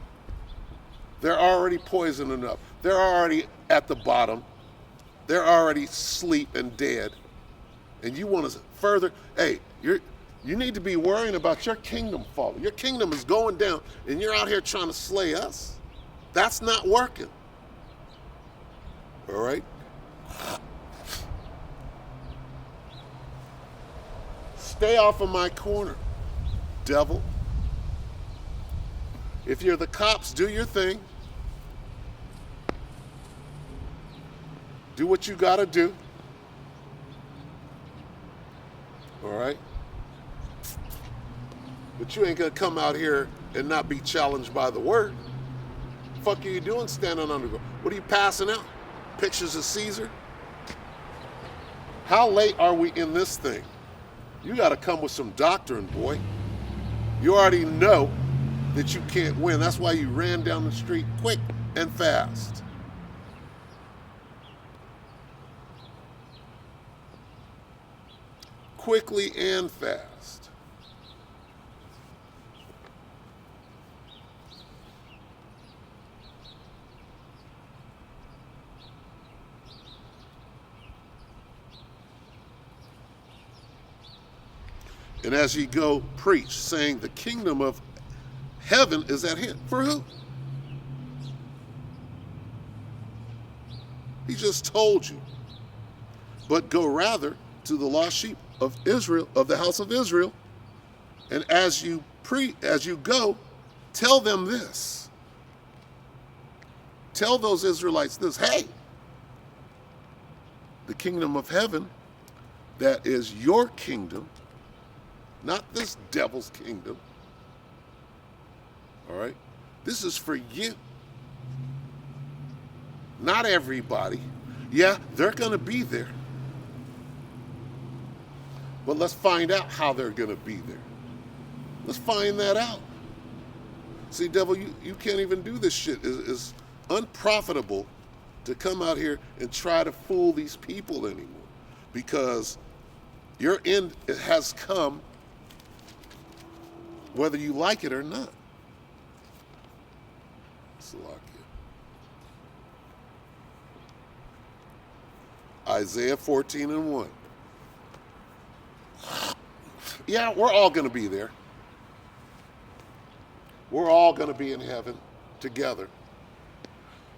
They're already poisoning up. They're already at the bottom. They're already asleep and dead. And you want to further, hey, you need to be worrying about your kingdom falling. Your kingdom is going down, and you're out here trying to slay us. That's not working. All right? Stay off of my corner, devil. If you're the cops, do your thing. Do what you gotta do. All right? But you ain't gonna come out here and not be challenged by the word. The fuck are you doing standing on the ground? What are you passing out? Pictures of Caesar? How late are we in this thing? You gotta come with some doctrine, boy. You already know that you can't win. That's why you ran down the street quick and fast. Quickly and fast. And as ye go, preach, saying, the kingdom of heaven is at hand. For who? He just told you. But go rather to the lost sheep of Israel, of the house of Israel, and as you go, tell them this. Tell those Israelites this, hey, the kingdom of heaven, that is your kingdom, not this devil's kingdom. All right? This is for you. Not everybody. Yeah, they're going to be there. But let's find out how they're going to be there. Let's find that out. See, devil, you can't even do this shit. It's unprofitable to come out here and try to fool these people anymore, because your end has come whether you like it or not. Isaiah 14:1. Yeah, we're all going to be there. We're all going to be in heaven together.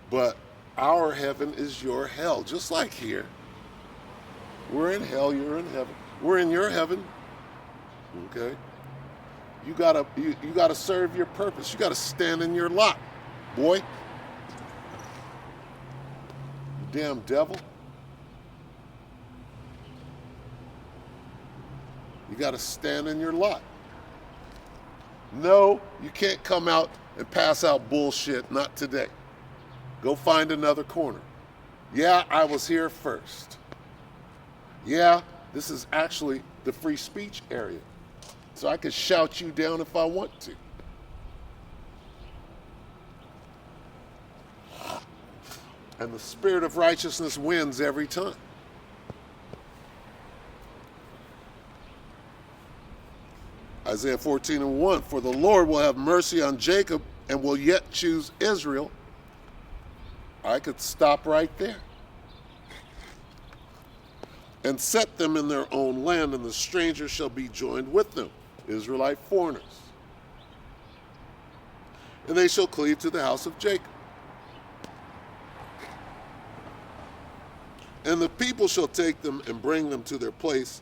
But our heaven is your hell, just like here. We're in hell, you're in heaven. We're in your heaven. Okay? You gotta serve your purpose. You gotta stand in your lot, boy. You damn devil. You gotta stand in your lot. No, you can't come out and pass out bullshit, not today. Go find another corner. Yeah, I was here first. Yeah, this is actually the free speech area. So I could shout you down if I want to. And the spirit of righteousness wins every time. Isaiah 14:1, for the Lord will have mercy on Jacob and will yet choose Israel. I could stop right there. And set them in their own land, and the stranger shall be joined with them, Israelite foreigners. And they shall cleave to the house of Jacob. And the people shall take them and bring them to their place.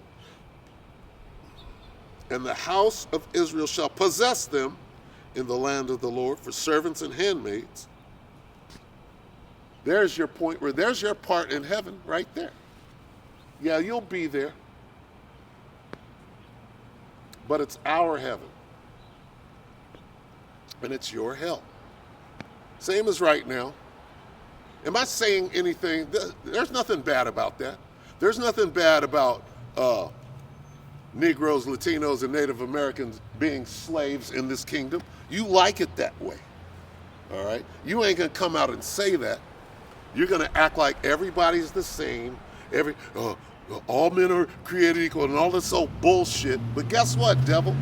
And the house of Israel shall possess them in the land of the Lord for servants and handmaids. There's your point, where there's your part in heaven right there. Yeah, you'll be there. But it's our heaven. And it's your hell. Same as right now. Am I saying anything? There's nothing bad about that. There's nothing bad about Negroes, Latinos, and Native Americans being slaves in this kingdom. You like it that way. All right? You ain't going to come out and say that. You're going to act like everybody's the same. All men are created equal and all this old bullshit. But guess what, devil?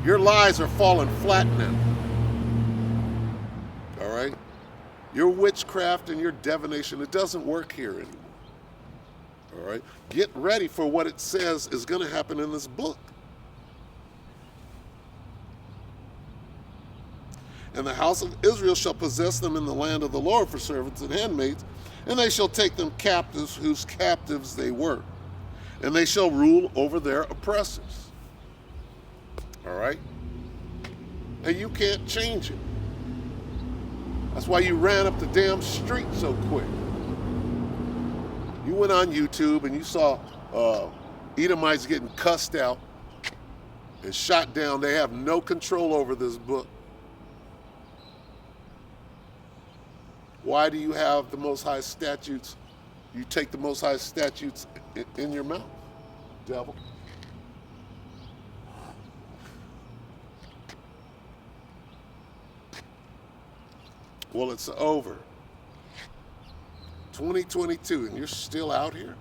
Your lies are falling flat now. All right? Your witchcraft and your divination, it doesn't work here anymore. All right? Get ready for what it says is going to happen in this book. And the house of Israel shall possess them in the land of the Lord for servants and handmaids, and they shall take them captives whose captives they were, and they shall rule over their oppressors. All right? And you can't change it. That's why you ran up the damn street so quick. You went on YouTube and you saw Edomites getting cussed out and shot down. They have no control over this book. Why do you have the Most High statutes? You take the Most High statutes in your mouth, devil. Well, it's over. 2022, and you're still out here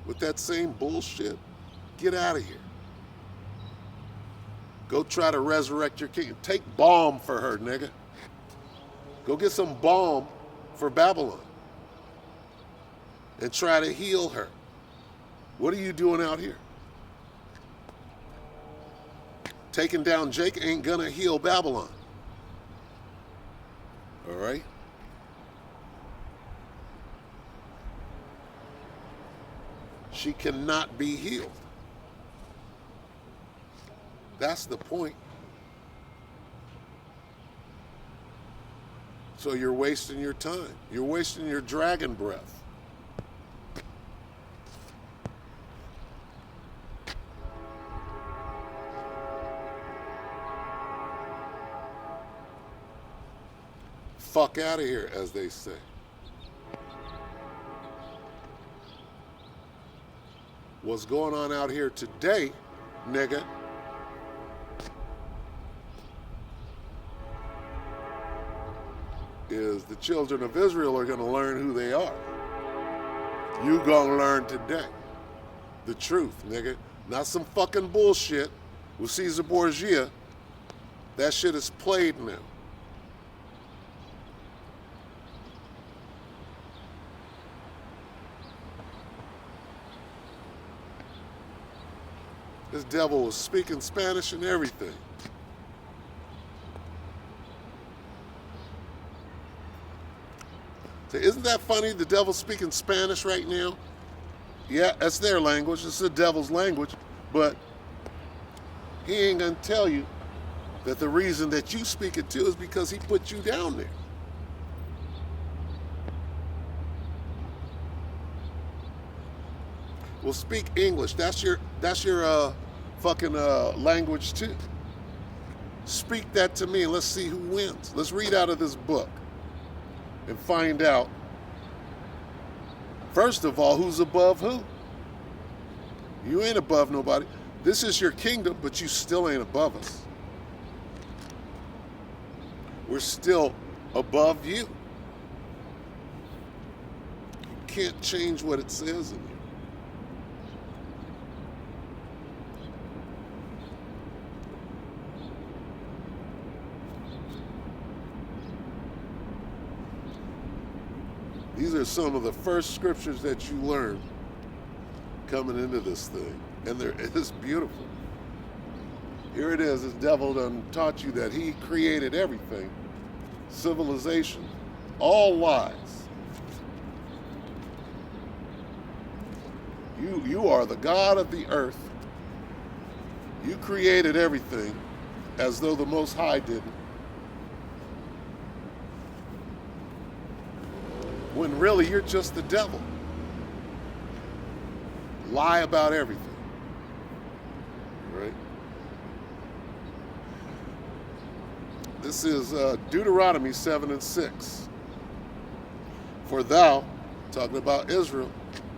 with that same bullshit? Get out of here. Go try to resurrect your king. Take balm for her, nigga. Go get some balm for Babylon and try to heal her. What are you doing out here? Taking down Jake ain't gonna heal Babylon. All right? She cannot be healed. That's the point. So you're wasting your time. You're wasting your dragon breath. Fuck out of here, as they say. What's going on out here today, nigga, is the children of Israel are going to learn who they are. You going to learn today the truth, nigga. Not some fucking bullshit with Caesar Borgia. That shit is played now. This devil was speaking Spanish and everything. So isn't that funny? The devil's speaking Spanish right now. Yeah, that's their language. It's the devil's language. But he ain't going to tell you that the reason that you speak it too is because he put you down there. Well, speak English. That's your fucking language too. Speak that to me and let's see who wins. Let's read out of this book and find out, first of all, who's above who. You ain't above nobody. This is your kingdom, but you still ain't above us. We're still above you. You can't change what it says in you. These are some of the first scriptures that you learn coming into this thing. And it's beautiful. Here it is. This devil done taught you that he created everything. Civilization. All lies. You are the God of the earth. You created everything as though the Most High didn't. When really you're just the devil. Lie about everything. Right? This is Deuteronomy 7:6. For thou, talking about Israel,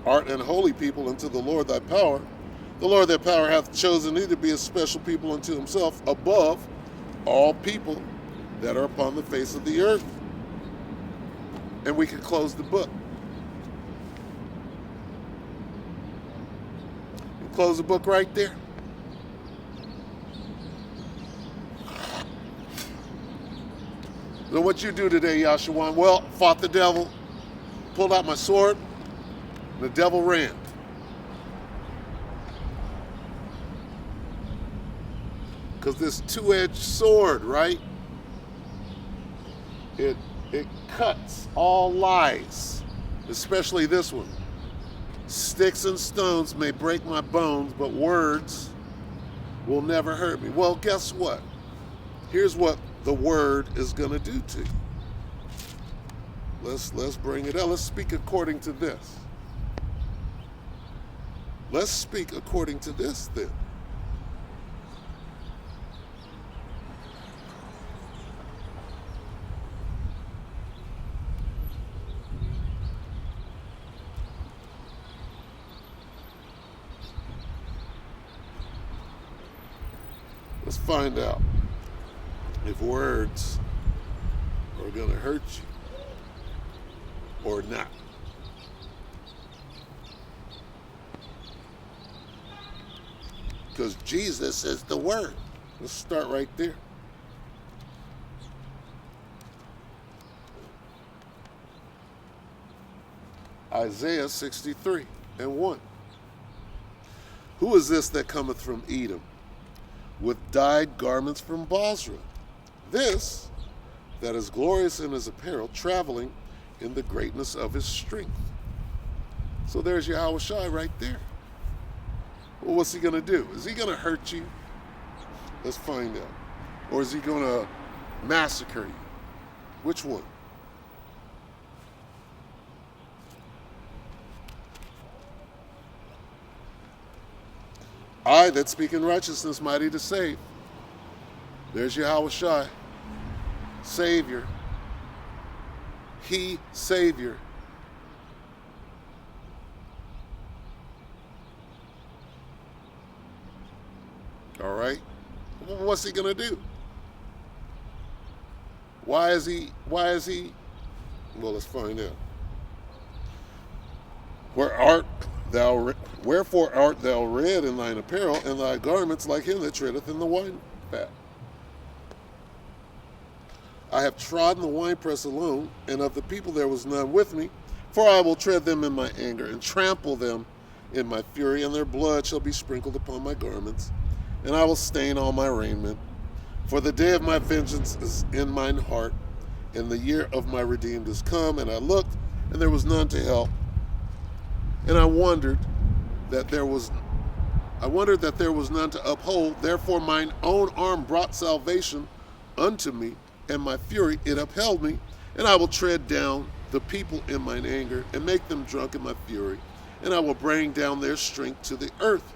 art an holy people unto the Lord thy power. The Lord thy power hath chosen thee to be a special people unto himself above all people that are upon the face of the earth. And we can close the book. You close the book right there. So what you do today, Yashawan? Well, fought the devil, pulled out my sword, and the devil ran. Because this two-edged sword, right? It cuts all lies, especially this one. Sticks and stones may break my bones, but words will never hurt me. Well, guess what? Here's what the word is going to do to you. Let's bring it out. Let's speak according to this. Let's speak according to this then. Let's find out if words are going to hurt you or not. Because Jesus is the word. Let's start right there. Isaiah 63:1. Who is this that cometh from Edom, with dyed garments from Bozrah? This that is glorious in his apparel, traveling in the greatness of his strength. So there's Yahweh Shai right there. Well, what's he going to do? Is he going to hurt you? Let's find out. Or is he going to massacre you? Which one? I that speak in righteousness, mighty to save. There's Yahweh Shai, Savior. He, Savior. All right? What's he going to do? Why is he? Well, let's find out. Wherefore art thou red in thine apparel, and thy garments like him that treadeth in the wine fat? I have trodden the winepress alone, and of the people there was none with me. For I will tread them in my anger, and trample them in my fury, and their blood shall be sprinkled upon my garments, and I will stain all my raiment. For the day of my vengeance is in mine heart, and the year of my redeemed is come. And I looked, and there was none to help. And I wondered that there was none to uphold. Therefore mine own arm brought salvation unto me, and my fury it upheld me. And I will tread down the people in mine anger, and make them drunk in my fury, and I will bring down their strength to the earth.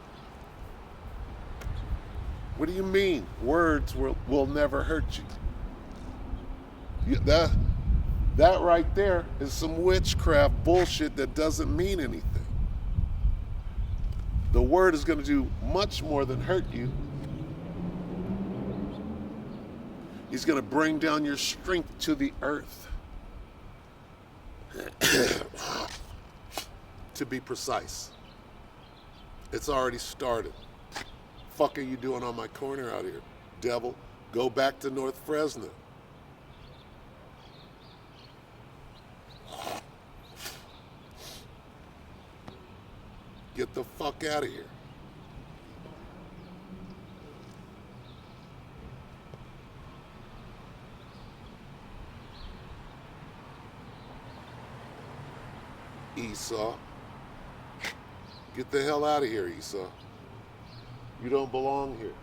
What do you mean? Words will never hurt you. That right there is some witchcraft bullshit that doesn't mean anything. The word is going to do much more than hurt you. He's going to bring down your strength to the earth. To be precise. It's already started. Fuck are you doing on my corner out here, devil? Go back to North Fresno. Get the fuck out of here. Esau. Get the hell out of here, Esau. You don't belong here.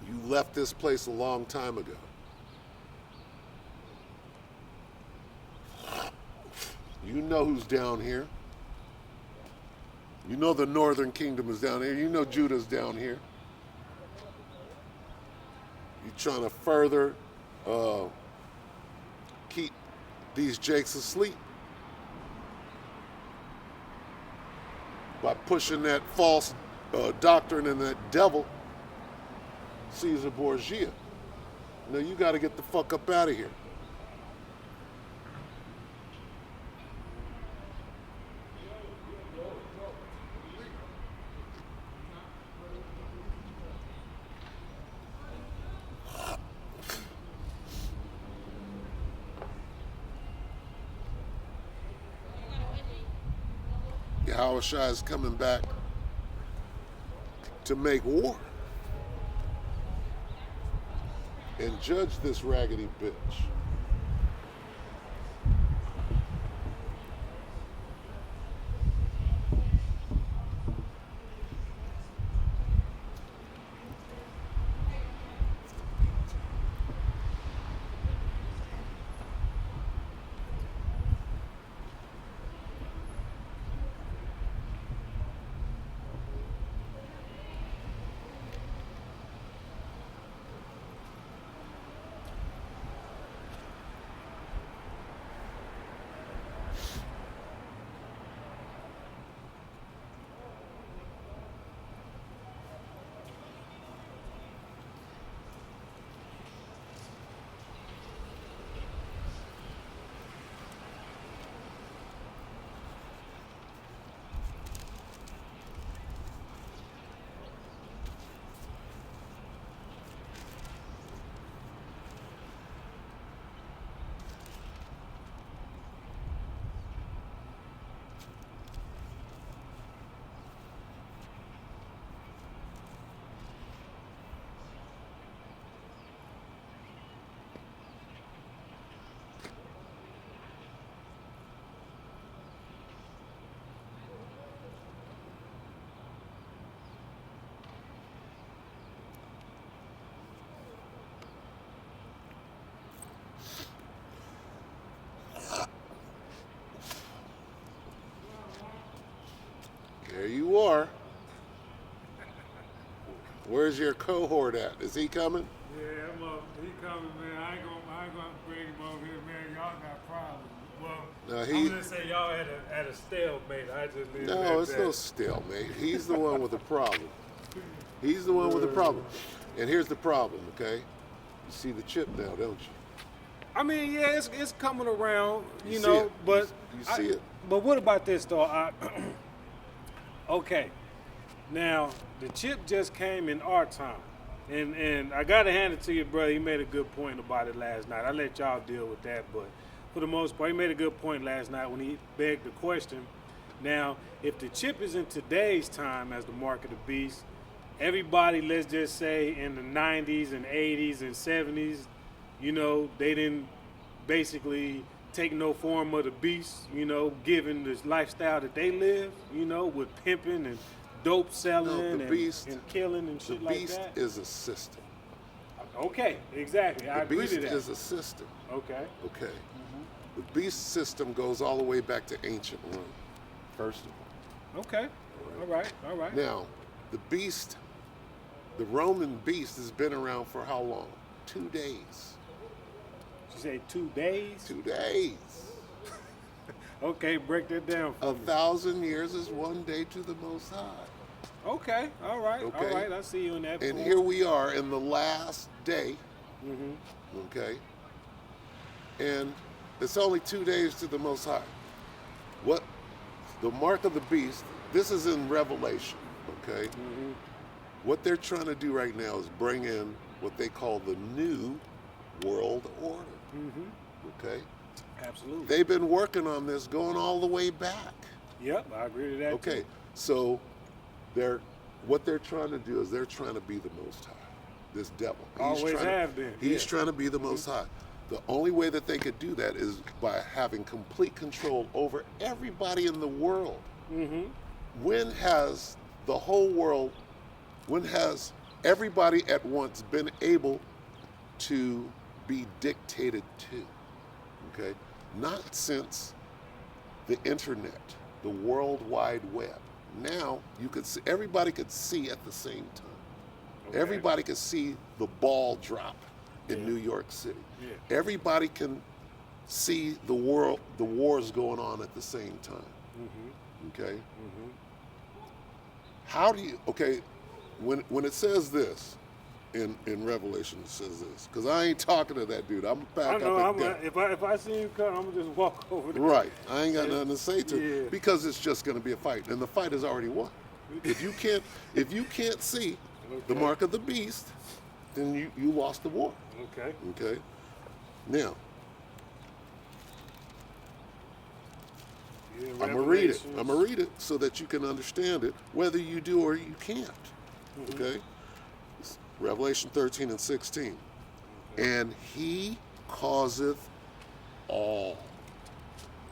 You left this place a long time ago. You know who's down here. You know the northern kingdom is down here. You know Judah's down here. You're trying to further keep these jakes asleep by pushing that false doctrine and that devil, Caesar Borgia. Now you got to get the fuck up out of here. Yahweh Shai is coming back to make war and judge this raggedy bitch. There you are. Where's your cohort at? Is he coming? Yeah, he coming, man. I ain't gonna bring him over here, man. Y'all got problems. Well, I'm gonna say y'all at a stalemate. I just leave No, it's no stalemate. He's the one with the problem. He's the one with the problem. And here's the problem, okay? You see the chip now, don't you? I mean, yeah, it's coming around, you see know, it. but you see it. But what about this though? Okay, now the chip just came in our time, and I gotta hand it to you, brother. He made a good point about it last night. I let y'all deal with that, but for the most part, he made a good point last night when he begged the question. Now, if the chip is in today's time as the mark of the beast, everybody, let's just say in the 90s and 80s and 70s, you know, they didn't basically take no form of the beast, you know, given this lifestyle that they live, you know, with pimping and dope selling and killing and shit like that. The beast is a system. Okay, exactly. I agree to that. The beast is a system. Okay. Okay. Mm-hmm. The beast system goes all the way back to ancient Rome, first of all. Okay. All right. Now, the beast, the Roman beast has been around for how long? 2 days. You say 2 days? 2 days. Okay, break that down for me. 1,000 years is 1 day to the Most High. Okay, all right, I see you in that And point. here we are in the last day, Mm-hmm. okay? And it's only 2 days to the Most High. What, the mark of the beast, this is in Revelation, okay? Mm-hmm. What they're trying to do right now is bring in what they call the new world order, okay? Absolutely. They've been working on this going all the way back. Yep, I agree to that. Okay, too. so what they're trying to do is they're trying to be the Most High. This devil. Always have been. He's trying to be the Most High. The only way that they could do that is by having complete control over everybody in the world. Mm-hmm. When has the whole world, when has everybody at once been able to be dictated to? Okay? Not since the internet, the World Wide Web. Now you could see, everybody could see at the same time. Okay. Everybody could see the ball drop in New York City. Yeah. Everybody can see the wars going on at the same time. Okay? How do you, when it says this, in Revelation it says this, because I ain't talking to that dude. I'm back up again. If I see him come, I'm gonna just walk over there. Right. I ain't got nothing to say to it because it's just gonna be a fight. And the fight is already won. If you can't see the mark of the beast, then you lost the war. Okay. Okay. Now, I'm gonna read it. I'm gonna read it so that you can understand it, whether you do or you can't. Okay. Revelation 13 and 16. And he causeth all.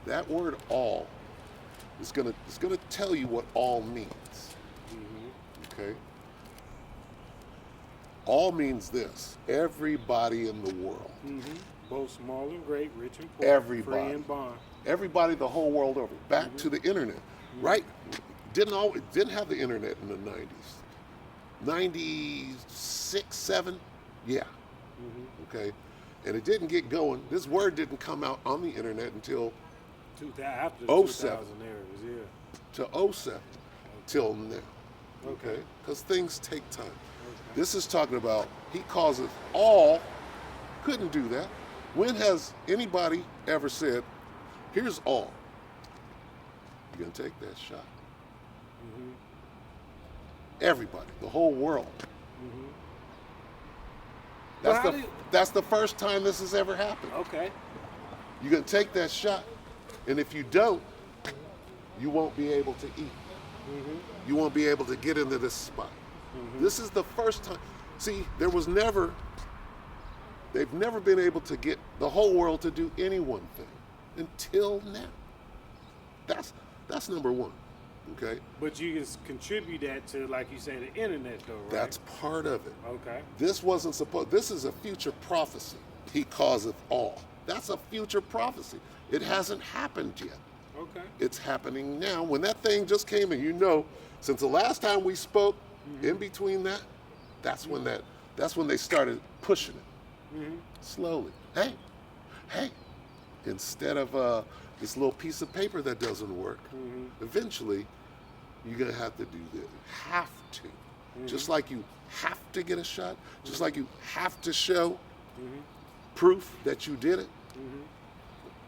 That word all is gonna tell you what all means. Okay? All means this: everybody in the world. Both small and great, rich and poor, Everybody. free and bond. Everybody the whole world over. Back to the internet. Right? Didn't have the internet in the 90s. 96, 7? Yeah. Okay? And it didn't get going. This word didn't come out on the internet until after the 07. 2000 eras, to 07 till now. Okay? Because things take time. This is talking about he causes all, couldn't do that. When has anybody ever said, here's all? You're going to take that shot. Everybody, the whole world. That's the first time this has ever happened. Okay. You're going to take that shot, and if you don't, you won't be able to eat. You won't be able to get into this spot. This is the first time. See, they've never been able to get the whole world to do any one thing until now. That's number one. Okay. But you can contribute that to, like you say, the internet, though, right? That's part of it. Okay. This is a future prophecy. He causeth all. That's a future prophecy. It hasn't happened yet. Okay. It's happening now. When that thing just came in, you know, since the last time we spoke, in between that, that's when they started pushing it slowly. Hey, instead of this little piece of paper that doesn't work, eventually you're gonna have to do this. You have to, just like you have to get a shot, just like you have to show proof that you did it.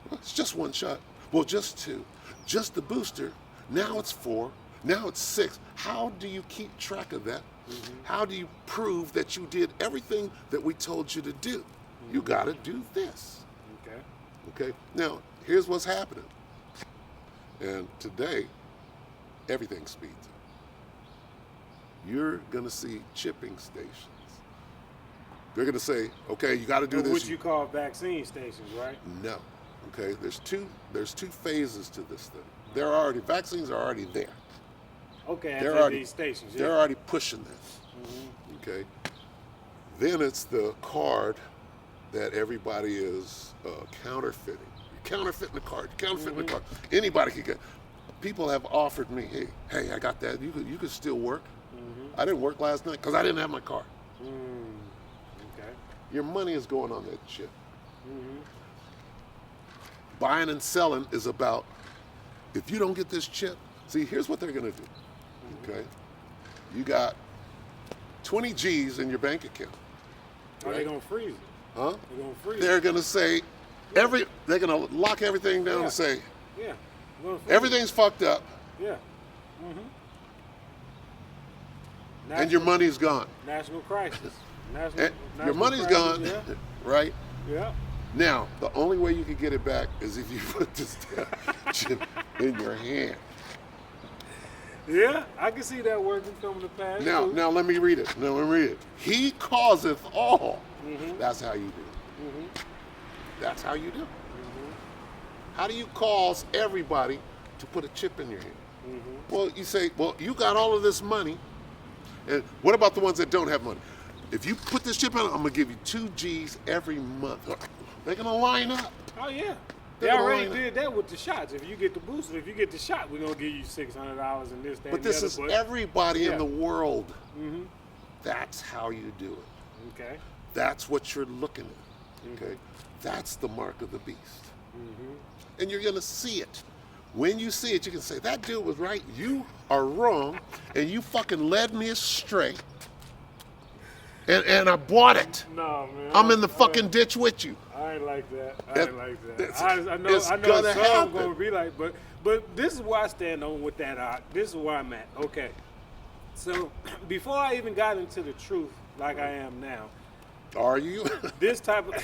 Well, it's just one shot. Well, just two, just the booster. Now it's 4. Now it's 6. How do you keep track of that? How do you prove that you did everything that we told you to do? You got to do this. Okay. Now, here's what's happening. And today, everything speeds up. You're going to see chipping stations. They're going to say, okay, you got to do this. What you call vaccine stations, right? No. Okay, there's two phases to this thing. Vaccines are already there. Okay, They're these stations. They're already pushing this. Okay. Then it's the card that everybody is counterfeiting. You're counterfeiting the card. You're counterfeiting the card. Anybody can get. People have offered me, hey, I got that. You could still work. I didn't work last night because I didn't have my card. Okay. Your money is going on that chip. Buying and selling is about, if you don't get this chip, see, here's what they're going to do. Okay? You got 20 G's in your bank account. Are they going to freeze it? Huh? They're going to freeze it. They're going to say, they're going to lock everything down and say, everything's fucked up. Yeah. And your money's gone. National crisis. Your money's gone, right? Yeah. Now, the only way you can get it back is if you put this chip in your hand. Yeah, I can see that working coming to pass. Now let me read it. He causeth all. That's how you do it. That's how you do it. How do you cause everybody to put a chip in your hand? Well, you say, well, you got all of this money, and what about the ones that don't have money? If you put this chip in, I'm gonna give you 2 G's every month. They're gonna line up. Oh yeah. They already did that with the shots. If you get the booster, if you get the shot, we're gonna give you $600 and this, that, but this is everybody in the world. That's how you do it. Okay. That's what you're looking at. Okay. That's the mark of the beast. And you're gonna see it. When you see it, you can say, that dude was right, you are wrong, and you fucking led me astray. And I bought it. No, man. I'm in the fucking ditch with you. I ain't like that. I know it's some happen. gonna be like, but this is where I stand on with that. This is where I'm at. Okay. So before I even got into the truth like I am now. Are you? This type of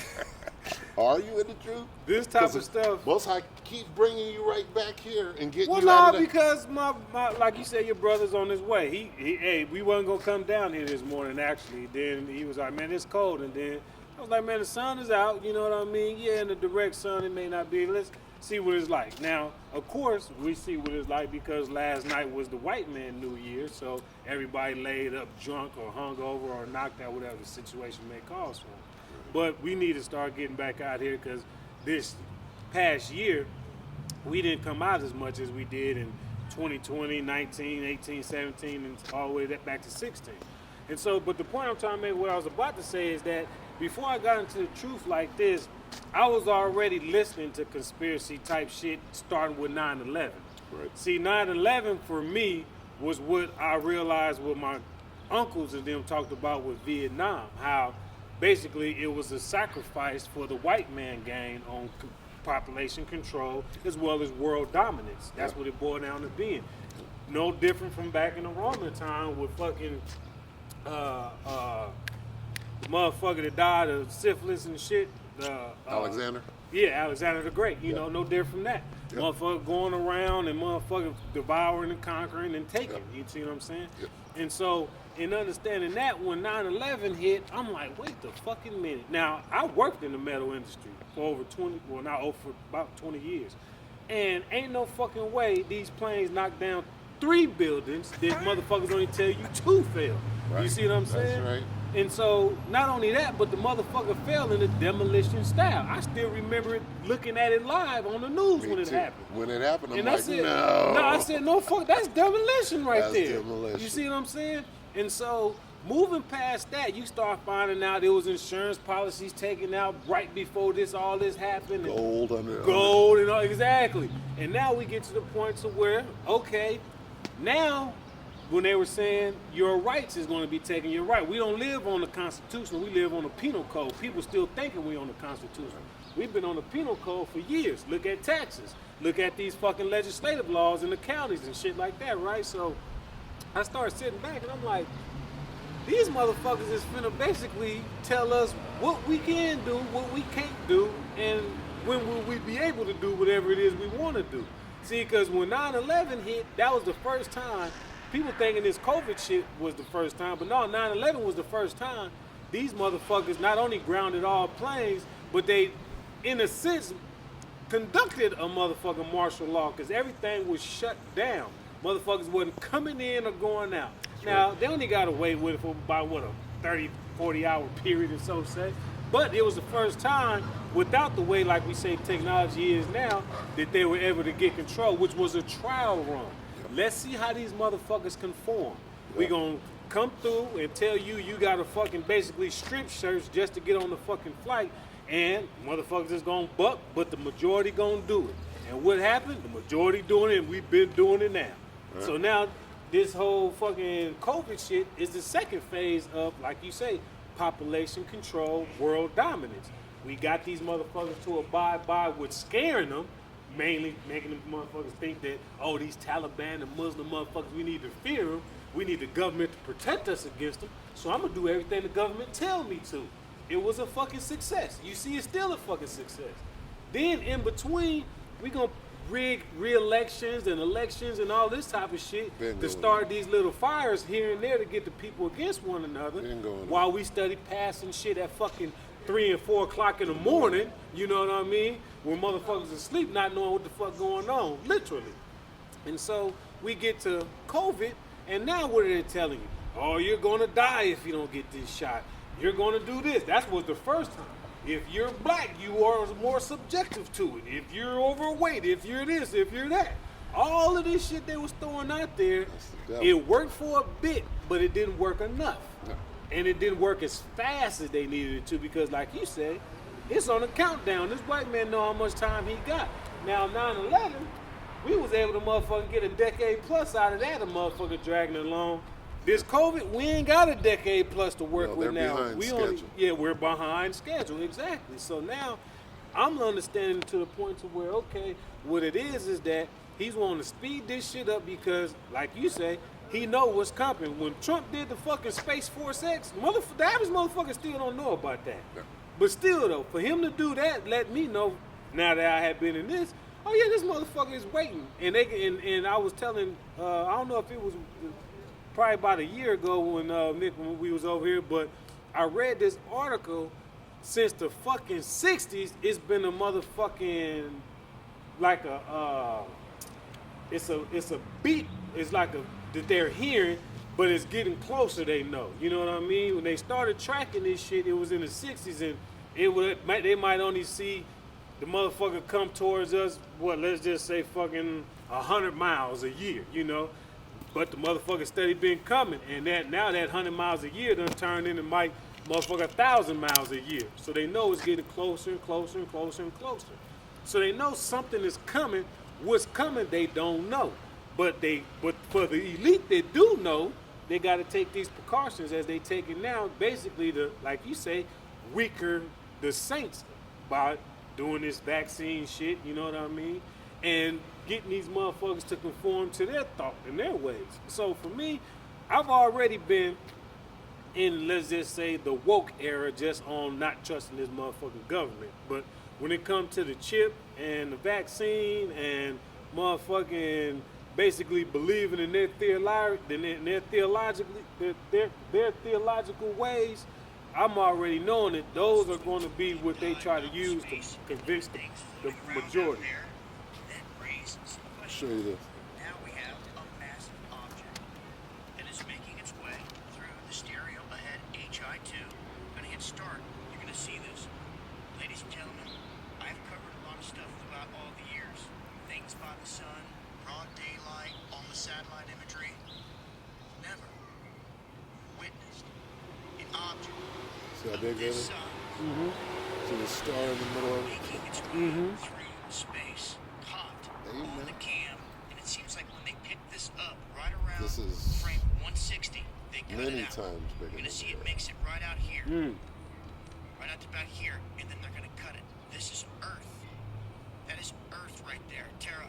Are you in the truth? This type of stuff. Most High keeps bringing you right back here and getting you out of that. Because my like you said, your brother's on his way. Hey, we wasn't gonna come down here this morning actually. Then he was like, man, it's cold, and then I was like, man, the sun is out. You know what I mean? Yeah, in the direct sun, it may not be. Let's see what it's like. Now, of course, we see what it's like because last night was the white man New Year, so everybody laid up drunk or hungover or knocked out, whatever the situation may cause for. But we need to start getting back out here because this past year, we didn't come out as much as we did in 2020, 19, 18, 17, and all the way back to 16. And so, but the point I'm trying to make, what I was about to say is that before I got into the truth like this, I was already listening to conspiracy type shit starting with 9/11. Right. See, 9/11 for me was what I realized what my uncles and them talked about with Vietnam, how basically it was a sacrifice for the white man gain on population control as well as world dominance. That's what it boiled down to being. No different from back in the Roman time with fucking the motherfucker that died of syphilis and shit. Alexander? Yeah, Alexander the Great. You know, no different from that. Motherfucker going around and motherfucker devouring and conquering and taking. You see what I'm saying? And so, in understanding that, when 9/11 hit, I'm like, wait the fucking minute. Now, I worked in the metal industry for for about 20 years. And ain't no fucking way these planes knocked down 3 buildings. These motherfuckers only tell you 2 fell. Right. You see what I'm saying? That's right. And so, not only that, but the motherfucker fell in a demolition style. I still remember it, looking at it live on the news Me when it too. happened. When it happened, I'm And like, I said, no. I said, no, fuck, that's demolition right That's there. demolition. You see what I'm saying? And so, moving past that, you start finding out there was insurance policies taken out right before all this happened. Gold under Gold and all, exactly. And now we get to the point to where, okay, now when they were saying your rights is going to be taken, you're right. We don't live on the Constitution. We live on the penal code. People still thinking we on the Constitution. We've been on the penal code for years. Look at taxes. Look at these fucking legislative laws in the counties and shit like that, right? So I started sitting back and I'm like, these motherfuckers is finna basically tell us what we can do, what we can't do, and when will we be able to do whatever it is we want to do. See, because when 9/11 hit, that was the first time. People thinking this COVID shit was the first time, but no, 9/11 was the first time these motherfuckers not only grounded all planes, but they, in a sense, conducted a motherfucking martial law because everything was shut down. Motherfuckers wasn't coming in or going out. Now, they only got away with it for about, what, a 30, 40-hour period or so, say. But it was the first time, without the way, like we say, technology is now, that they were able to get control, which was a trial run. Let's see how these motherfuckers conform. We gonna come through and tell you you gotta fucking basically strip search just to get on the fucking flight, and motherfuckers is gonna buck, but the majority gonna do it. And what happened? The majority doing it, and we've been doing it now. Right. So now, this whole fucking COVID shit is the second phase of, like you say, population control, world dominance. We got these motherfuckers to abide by what's scaring them, mainly making them motherfuckers think that, oh, these Taliban and Muslim motherfuckers, we need to fear them. We need the government to protect us against them. So I'm gonna do everything the government tell me to. It was a fucking success. You see, it's still a fucking success. Then in between, we gonna rig re-elections and elections and all this type of shit to start these little fires here and there to get the people against one another while we study passing shit at fucking 3 and 4 o'clock in the morning, you know what I mean? When motherfuckers asleep not knowing what the fuck going on, literally. And so we get to COVID, and now what are they telling you? Oh, you're gonna die if you don't get this shot. You're gonna do this. That was the first time. If you're black, you are more subjective to it. If you're overweight, if you're this, if you're that. All of this shit they was throwing out there, it worked for a bit, but it didn't work enough. No. And it didn't work as fast as they needed it to because, like you said, it's on a countdown. This white man know how much time he got. Now, 9/11, we was able to motherfucking get a decade plus out of that, a motherfucker dragging it along. This COVID, we ain't got a decade plus to work with now. We're behind schedule, exactly. So now, I'm understanding to the point to where, okay, what it is that he's wanting to speed this shit up because, like you say, he know what's coming. When Trump did the fucking Space Force X, the average motherfucker still don't know about that. Yeah. But still, though, for him to do that, let me know, now that I have been in this, oh yeah, this motherfucker is waiting. And I was telling, I don't know if it was probably about a year ago when Nick, when we was over here, but I read this article. Since the fucking 60s, it's been a motherfucking, like it's a beat, it's like that they're hearing, but it's getting closer, they know. You know what I mean? When they started tracking this shit, it was in the 60s, and they might only see the motherfucker come towards us, let's just say fucking 100 miles a year, you know? But the motherfucker steady been coming, and now that 100 miles a year done turned into motherfucker 1,000 miles a year. So they know it's getting closer and closer and closer and closer. So they know something is coming. What's coming, they don't know. But for the elite that do know, they got to take these precautions as they take it now. Basically, like you say, weaker the saints by doing this vaccine shit. You know what I mean? And getting these motherfuckers to conform to their thought and their ways. So for me, I've already been in, let's just say, the woke era, just on not trusting this motherfucking government. But when it comes to the chip and the vaccine and motherfucking basically believing in their theological ways, I'm already knowing that those are going to be what they try to use to convince the majority. I'll show you this. Now we have a massive object, and it's making its way through the stereo ahead HIT the sun, broad daylight, all the satellite imagery. Never witnessed an object See how of big that this is? size See the star in the middle of it? making its way through space, caught There you on go. the cam. And it seems like when they pick this up right around This is frame 160, they cut many it out. times bigger You're than gonna see the it Earth. makes it right out here, Mm. right out to about here, and then they're gonna cut it. This is Earth. That is Earth right there. Terra.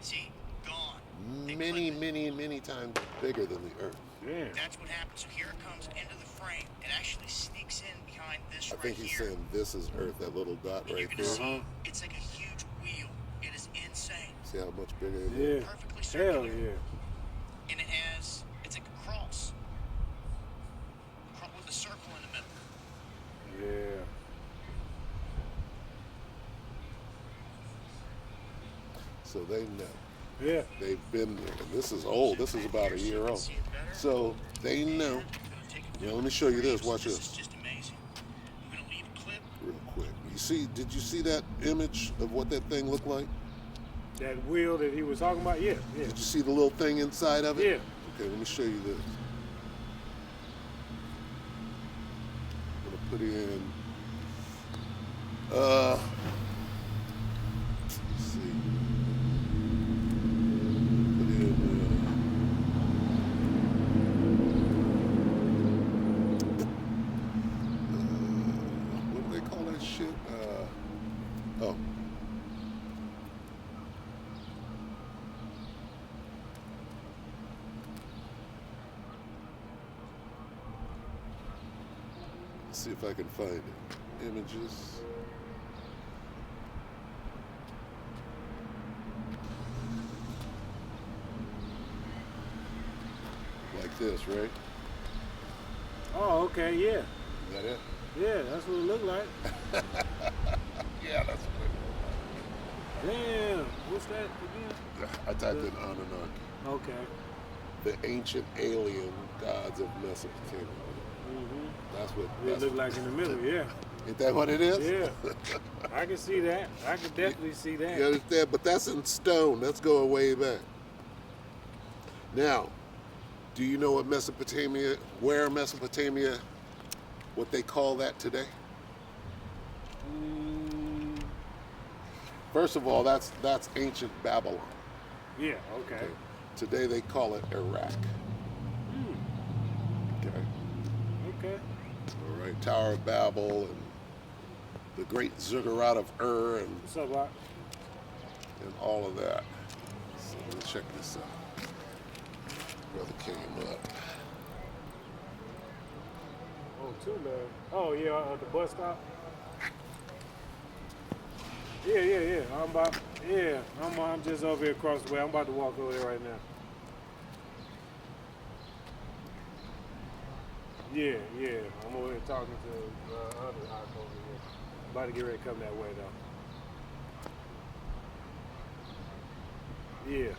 See, gone. They Many, clip it. many times bigger than the Earth. Damn. That's what happens. So here it comes into the frame. It actually sneaks in behind this I right think he's here. saying this is Earth, that little dot And you're right gonna there. see it's like a huge wheel. It is insane. See how much bigger it is? Yeah. Perfectly circular. Hell yeah. And it has, it's like a cross. With a circle in the middle. Yeah. So they know. Yeah. They've been there. And this is old. This is about a year old. So they know. Now, let me show you this. Watch This this is just amazing. I'm gonna leave a clip. real quick. You see, did you see that image of what that thing looked like? That wheel that he was talking about? Yeah. Yeah. Did you see the little thing inside of it? Yeah. Okay, let me show you this. I'm gonna put in let's see. Put in what do they call that shit? Oh. Let's see if I can find it. Images. Like this, right? Oh, okay. Yeah. Is that it? Yeah. That's what it looked like. Yeah, that's what Damn. What's that again? it I typed in Anunnaki. Okay. The ancient alien gods of Mesopotamia. That's what It that's looked like in the middle. Yeah. Ain't that what it is? Yeah. I can see that. I can definitely see that. You understand? But that's in stone. That's going way back. Now, do you know what Mesopotamia, where Mesopotamia, what they call that today? First of all, that's ancient Babylon. Yeah. Okay. Okay. Today they call it Iraq. Okay. Okay. All right. Tower of Babel and the Great Ziggurat of Ur and What's up, Rock? all of that. So let me check this out. Brother came up. Oh, too low. Oh, yeah, at the bus stop. Yeah. I'm just over here across the way. I'm about to walk over there right now. Yeah. I'm over here talking to other Hawk over here. About to get ready to come that way though. Yeah.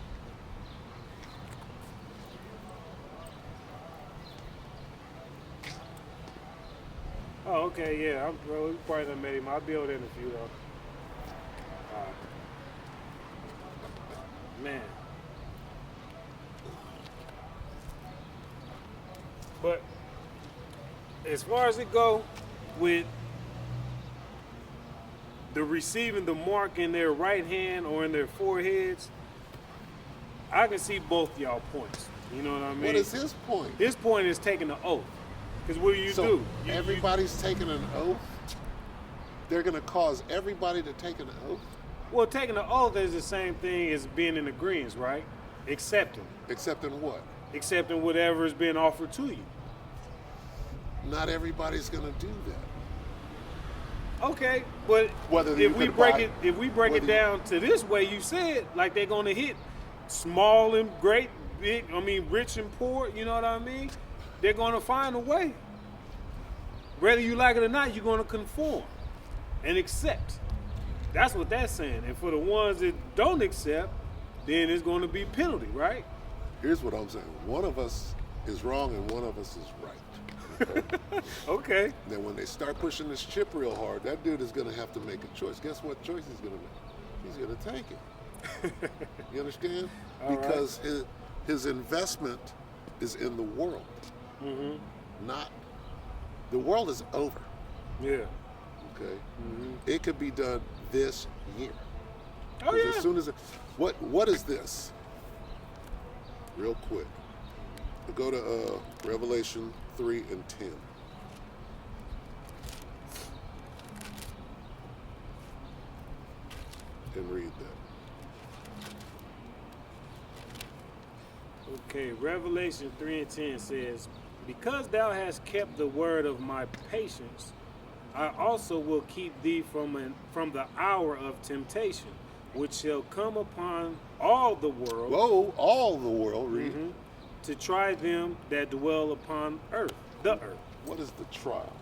Oh, okay, yeah. Well, we probably done met him. I'll be over there in a few though. Man. But as far as it go with the receiving the mark in their right hand or in their foreheads, I can see both y'all points. You know what I mean? What is his point? His point is taking the oath. Because what do you So do? everybody's taking an oath? They're going to cause everybody to take an oath? Well, taking the oath is the same thing as being in agreement, right? Accepting. Accepting what? Accepting whatever is being offered to you. Not everybody's going to do that. Okay, but Whether you if we could break buy- it, if we break it whether you- down to this way, you said like they're gonna hit small and great, big. I mean, rich and poor. You know what I mean? They're gonna find a way. Whether you like it or not, you're gonna conform and accept. That's what that's saying. And for the ones that don't accept, then it's gonna be penalty, right? Here's what I'm saying. One of us is wrong and one of us is right. Okay? Okay. Then when they start pushing this chip real hard, that dude is going to have to make a choice. Guess what choice he's going to make? He's going to take it. You understand? All right. Because his investment is in the world. Not the world is over. Yeah. Okay, it could be done this year. Oh 'Cause yeah. As soon as what is this? Real quick, we'll go to Revelation 3 and 10. And read that. Okay, Revelation 3 and 10 says, because thou hast kept the word of my patience, I also will keep thee from the hour of temptation, which shall come upon all the world. Whoa, all the world, read. To try them that dwell upon earth, the earth. What is the trial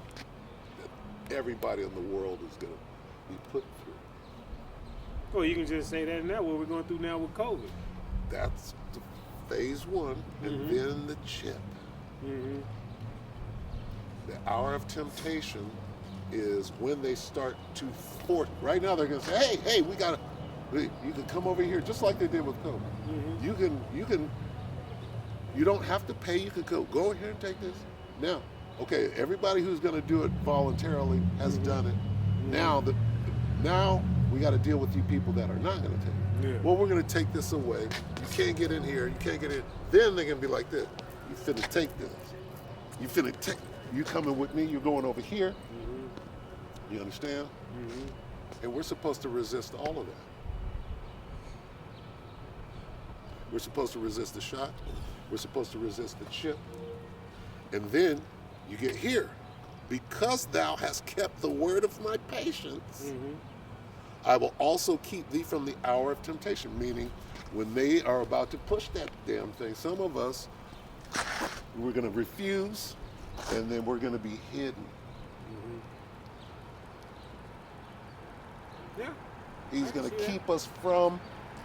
that everybody in the world is going to be put through? Well, you can just say that now, what we're going through now with COVID. That's the phase one, and then the chip. The hour of temptation is when they start to force. Right now, they're going to say, "Hey, we got to. You can come over here," just like they did with COVID. You don't have to pay. You can go over here and take this. Now, okay, everybody who's going to do it voluntarily has done it. Now we got to deal with you people that are not going to take it. Yeah. Well, we're going to take this away. You can't get in here. You can't get in. Then they're going to be like this. You finna take this. You finna take. You coming with me? You're going over here. You understand? And we're supposed to resist all of that. We're supposed to resist the shot. We're supposed to resist the chip. And then you get here. Because thou hast kept the word of my patience, I will also keep thee from the hour of temptation. Meaning, when they are about to push that damn thing, some of us, we're going to refuse, and then we're going to be hidden. Yeah. He's going to see that. keep us from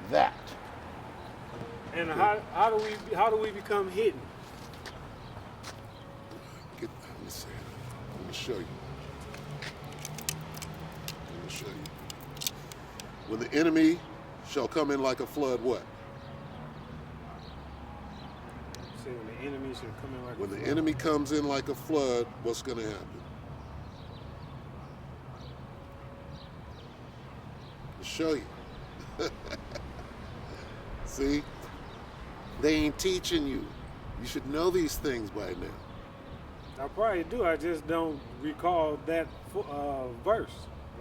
that. And how do we become hidden? Let me see. Let me show you. When the enemy shall come in like a flood, what? Say when the enemy should come in like When a the flood. enemy comes in like a flood, what's going to happen? I'll show you. See? They ain't teaching you. You should know these things by now. I probably do. I just don't recall that verse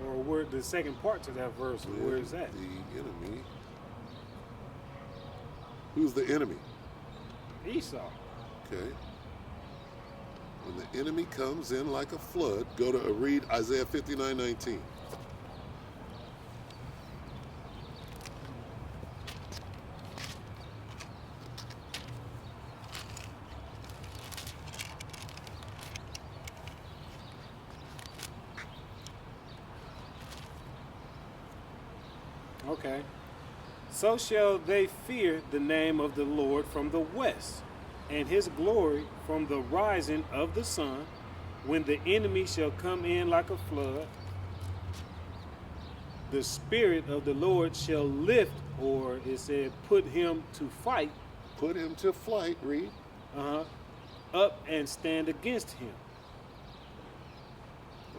or where the second part to that verse. Where is that? The enemy. Who's the enemy? Esau. Okay. When the enemy comes in like a flood, go to read Isaiah 59:19. Okay. So shall they fear the name of the Lord from the west, and his glory from the rising of the sun, when the enemy shall come in like a flood. The Spirit of the Lord shall lift, or it said, put him to fight, Put him to flight, read. up and stand against him.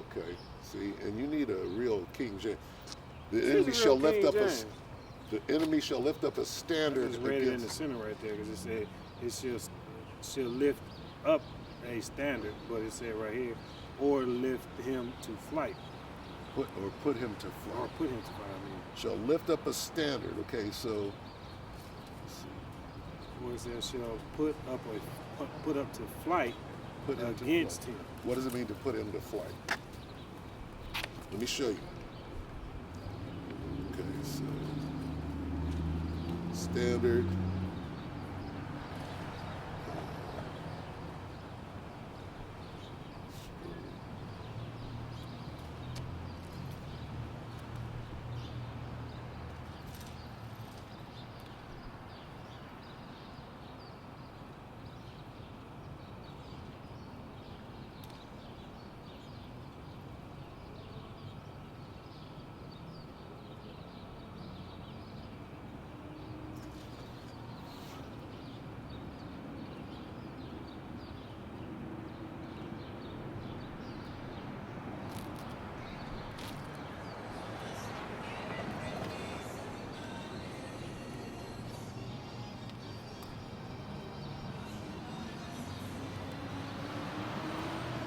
Okay, see, and you need a real King James. The This enemy is shall real lift King up James. the enemy shall lift up a I standard just read it in the against. center right there because it said it shall lift up a standard, but it said right here, or lift him to flight, Put him to or flight. put him to flight. I mean, Shall lift up a standard. Okay, so where it says shall put up to flight put him against to flight. him. What does it mean to put him to flight? Let me show you. Okay, so standard.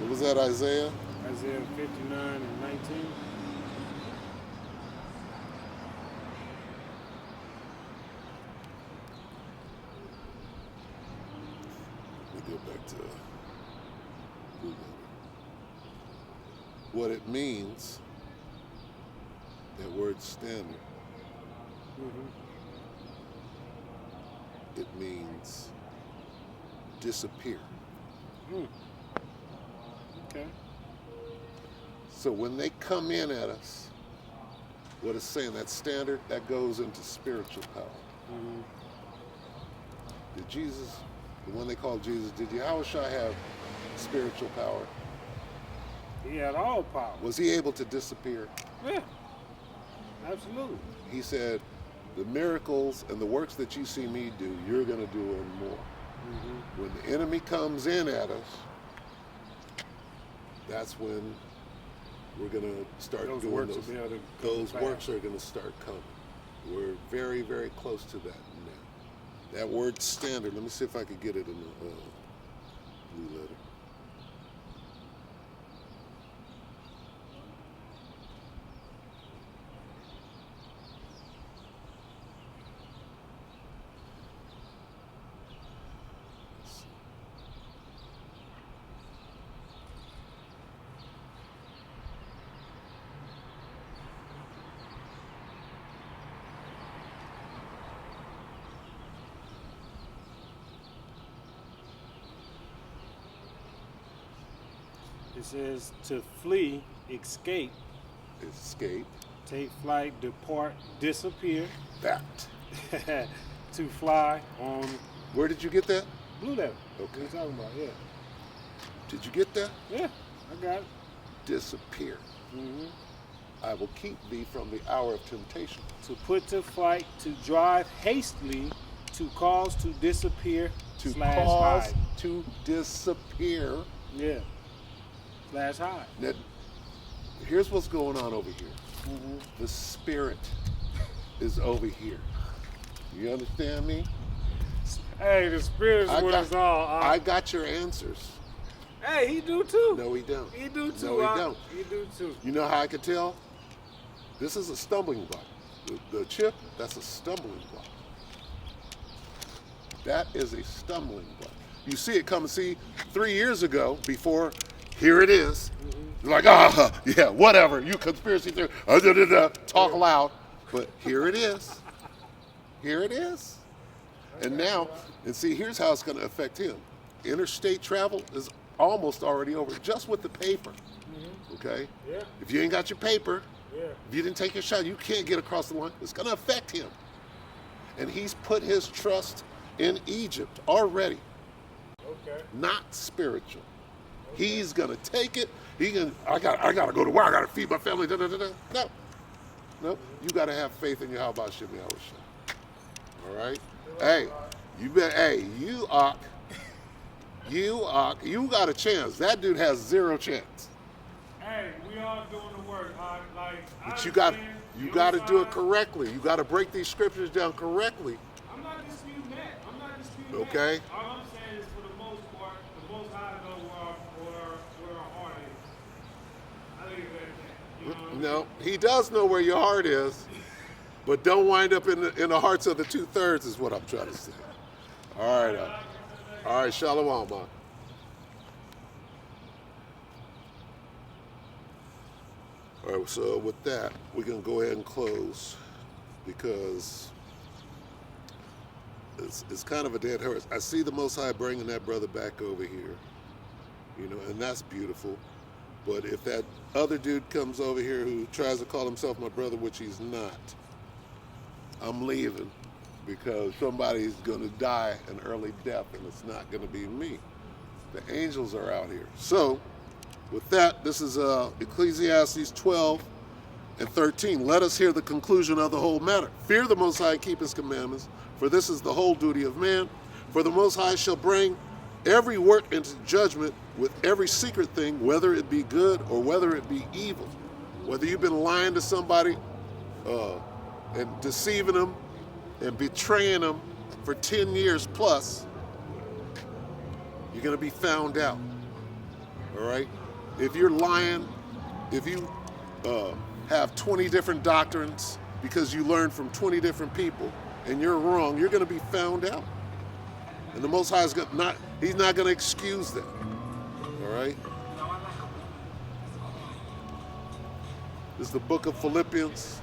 What was that, Isaiah? Isaiah 59 and 19. Let me go back to what it means, that word standard. It means disappear. Okay. So when they come in at us, what it's saying, that standard, that goes into spiritual power. Did Jesus, the one they called Jesus, did Yahushua have spiritual power? He had all power. Was he able to disappear? Yeah. Absolutely. He said, the miracles and the works that you see me do, you're going to do and more. When the enemy comes in at us, that's when we're going to start Those doing works those. will be able to Those come works back. are going to start coming. We're very, very close to that now. That word standard, let me see if I could get it in the blue letter. It says to flee, escape, Escape. take flight, depart, disappear, That. to fly on Where did you get that? blue letter. Okay. What are you talking about? Yeah. Did you get that? Yeah, I got it. Disappear. I will keep thee from the hour of temptation. To put to flight, to drive hastily, to cause to disappear, To slash cause hide. to disappear. Yeah. Slash hide. Now, here's what's going on over here. The spirit is over here. You understand me? Hey, the spirit is with us all. I got your answers. Hey, he do too. No, he don't. He do too. No, he don't. He do too. You know how I could tell? This is a stumbling block. The chip, that's a stumbling block. That is a stumbling block. You see it coming. See, 3 years ago, before, here it is. You're like, yeah, whatever. You conspiracy theory. Talk loud. But here it is. Here it is. And now, and see, here's how it's going to affect him. Interstate travel is almost already over, just with the paper. Okay? Yeah. If you ain't got your paper, Yeah. if you didn't take your shot, you can't get across the line. It's going to affect him. And he's put his trust in Egypt already, Okay. not spiritual. He's going to take it. I got to go to work. I got to feed my family. No. You got to have faith in Yahweh Shem Yahushua. All right? Hey, you got a chance. That dude has zero chance. Hey, we all doing the work. But you got to do it correctly. You got to break these scriptures down correctly. I'm not disputing that. Okay. All I'm saying is, for the most part, the Most High knows where our heart is. I leave it at that. You know what I'm No, he does know where your heart is, but don't wind up in the hearts of the 2/3 is what I'm trying to say. All right, shalom, man. All right, so with that, we're going to go ahead and close because it's kind of a dead horse. I see the Most High bringing that brother back over here, and that's beautiful. But if that other dude comes over here who tries to call himself my brother, which he's not, I'm leaving because somebody's going to die an early death, and it's not going to be me. The angels are out here. So, with that, this is Ecclesiastes 12 and 13. Let us hear the conclusion of the whole matter. Fear the Most High, keep his commandments, for this is the whole duty of man. For the Most High shall bring every work into judgment with every secret thing, whether it be good or whether it be evil. Whether you've been lying to somebody and deceiving them and betraying them for 10 years plus, you're going to be found out. all right? If you're lying, if you have 20 different doctrines because you learned from 20 different people and you're wrong, you're going to be found out. And the Most High is he's not going to excuse that, all right? This is the Book of Philippians.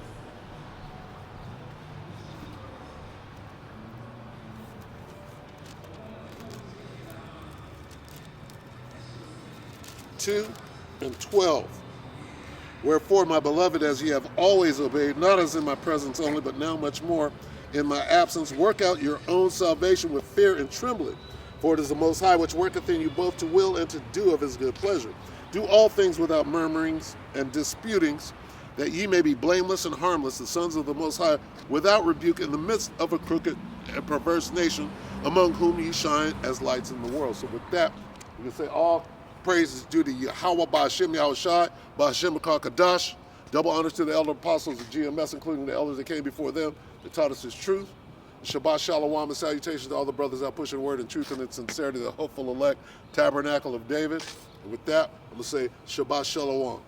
and 12. Wherefore, my beloved, as ye have always obeyed, not as in my presence only, but now much more in my absence, work out your own salvation with fear and trembling. For it is the Most High which worketh in you both to will and to do of his good pleasure. Do all things without murmurings and disputings, that ye may be blameless and harmless, the sons of the Most High, without rebuke, in the midst of a crooked and perverse nation, among whom ye shine as lights in the world. So with that, we can say all praise is due to Yahweh Ba'Hashem Yahushai, Ba'Hashem Kadash. Double honors to the elder apostles of GMS, including the elders that came before them, that taught us his truth. Shabbat Shalom and salutations to all the brothers out pushing word and truth and in sincerity, the hopeful elect tabernacle of David. And with that, I'm going to say Shabbat Shalom.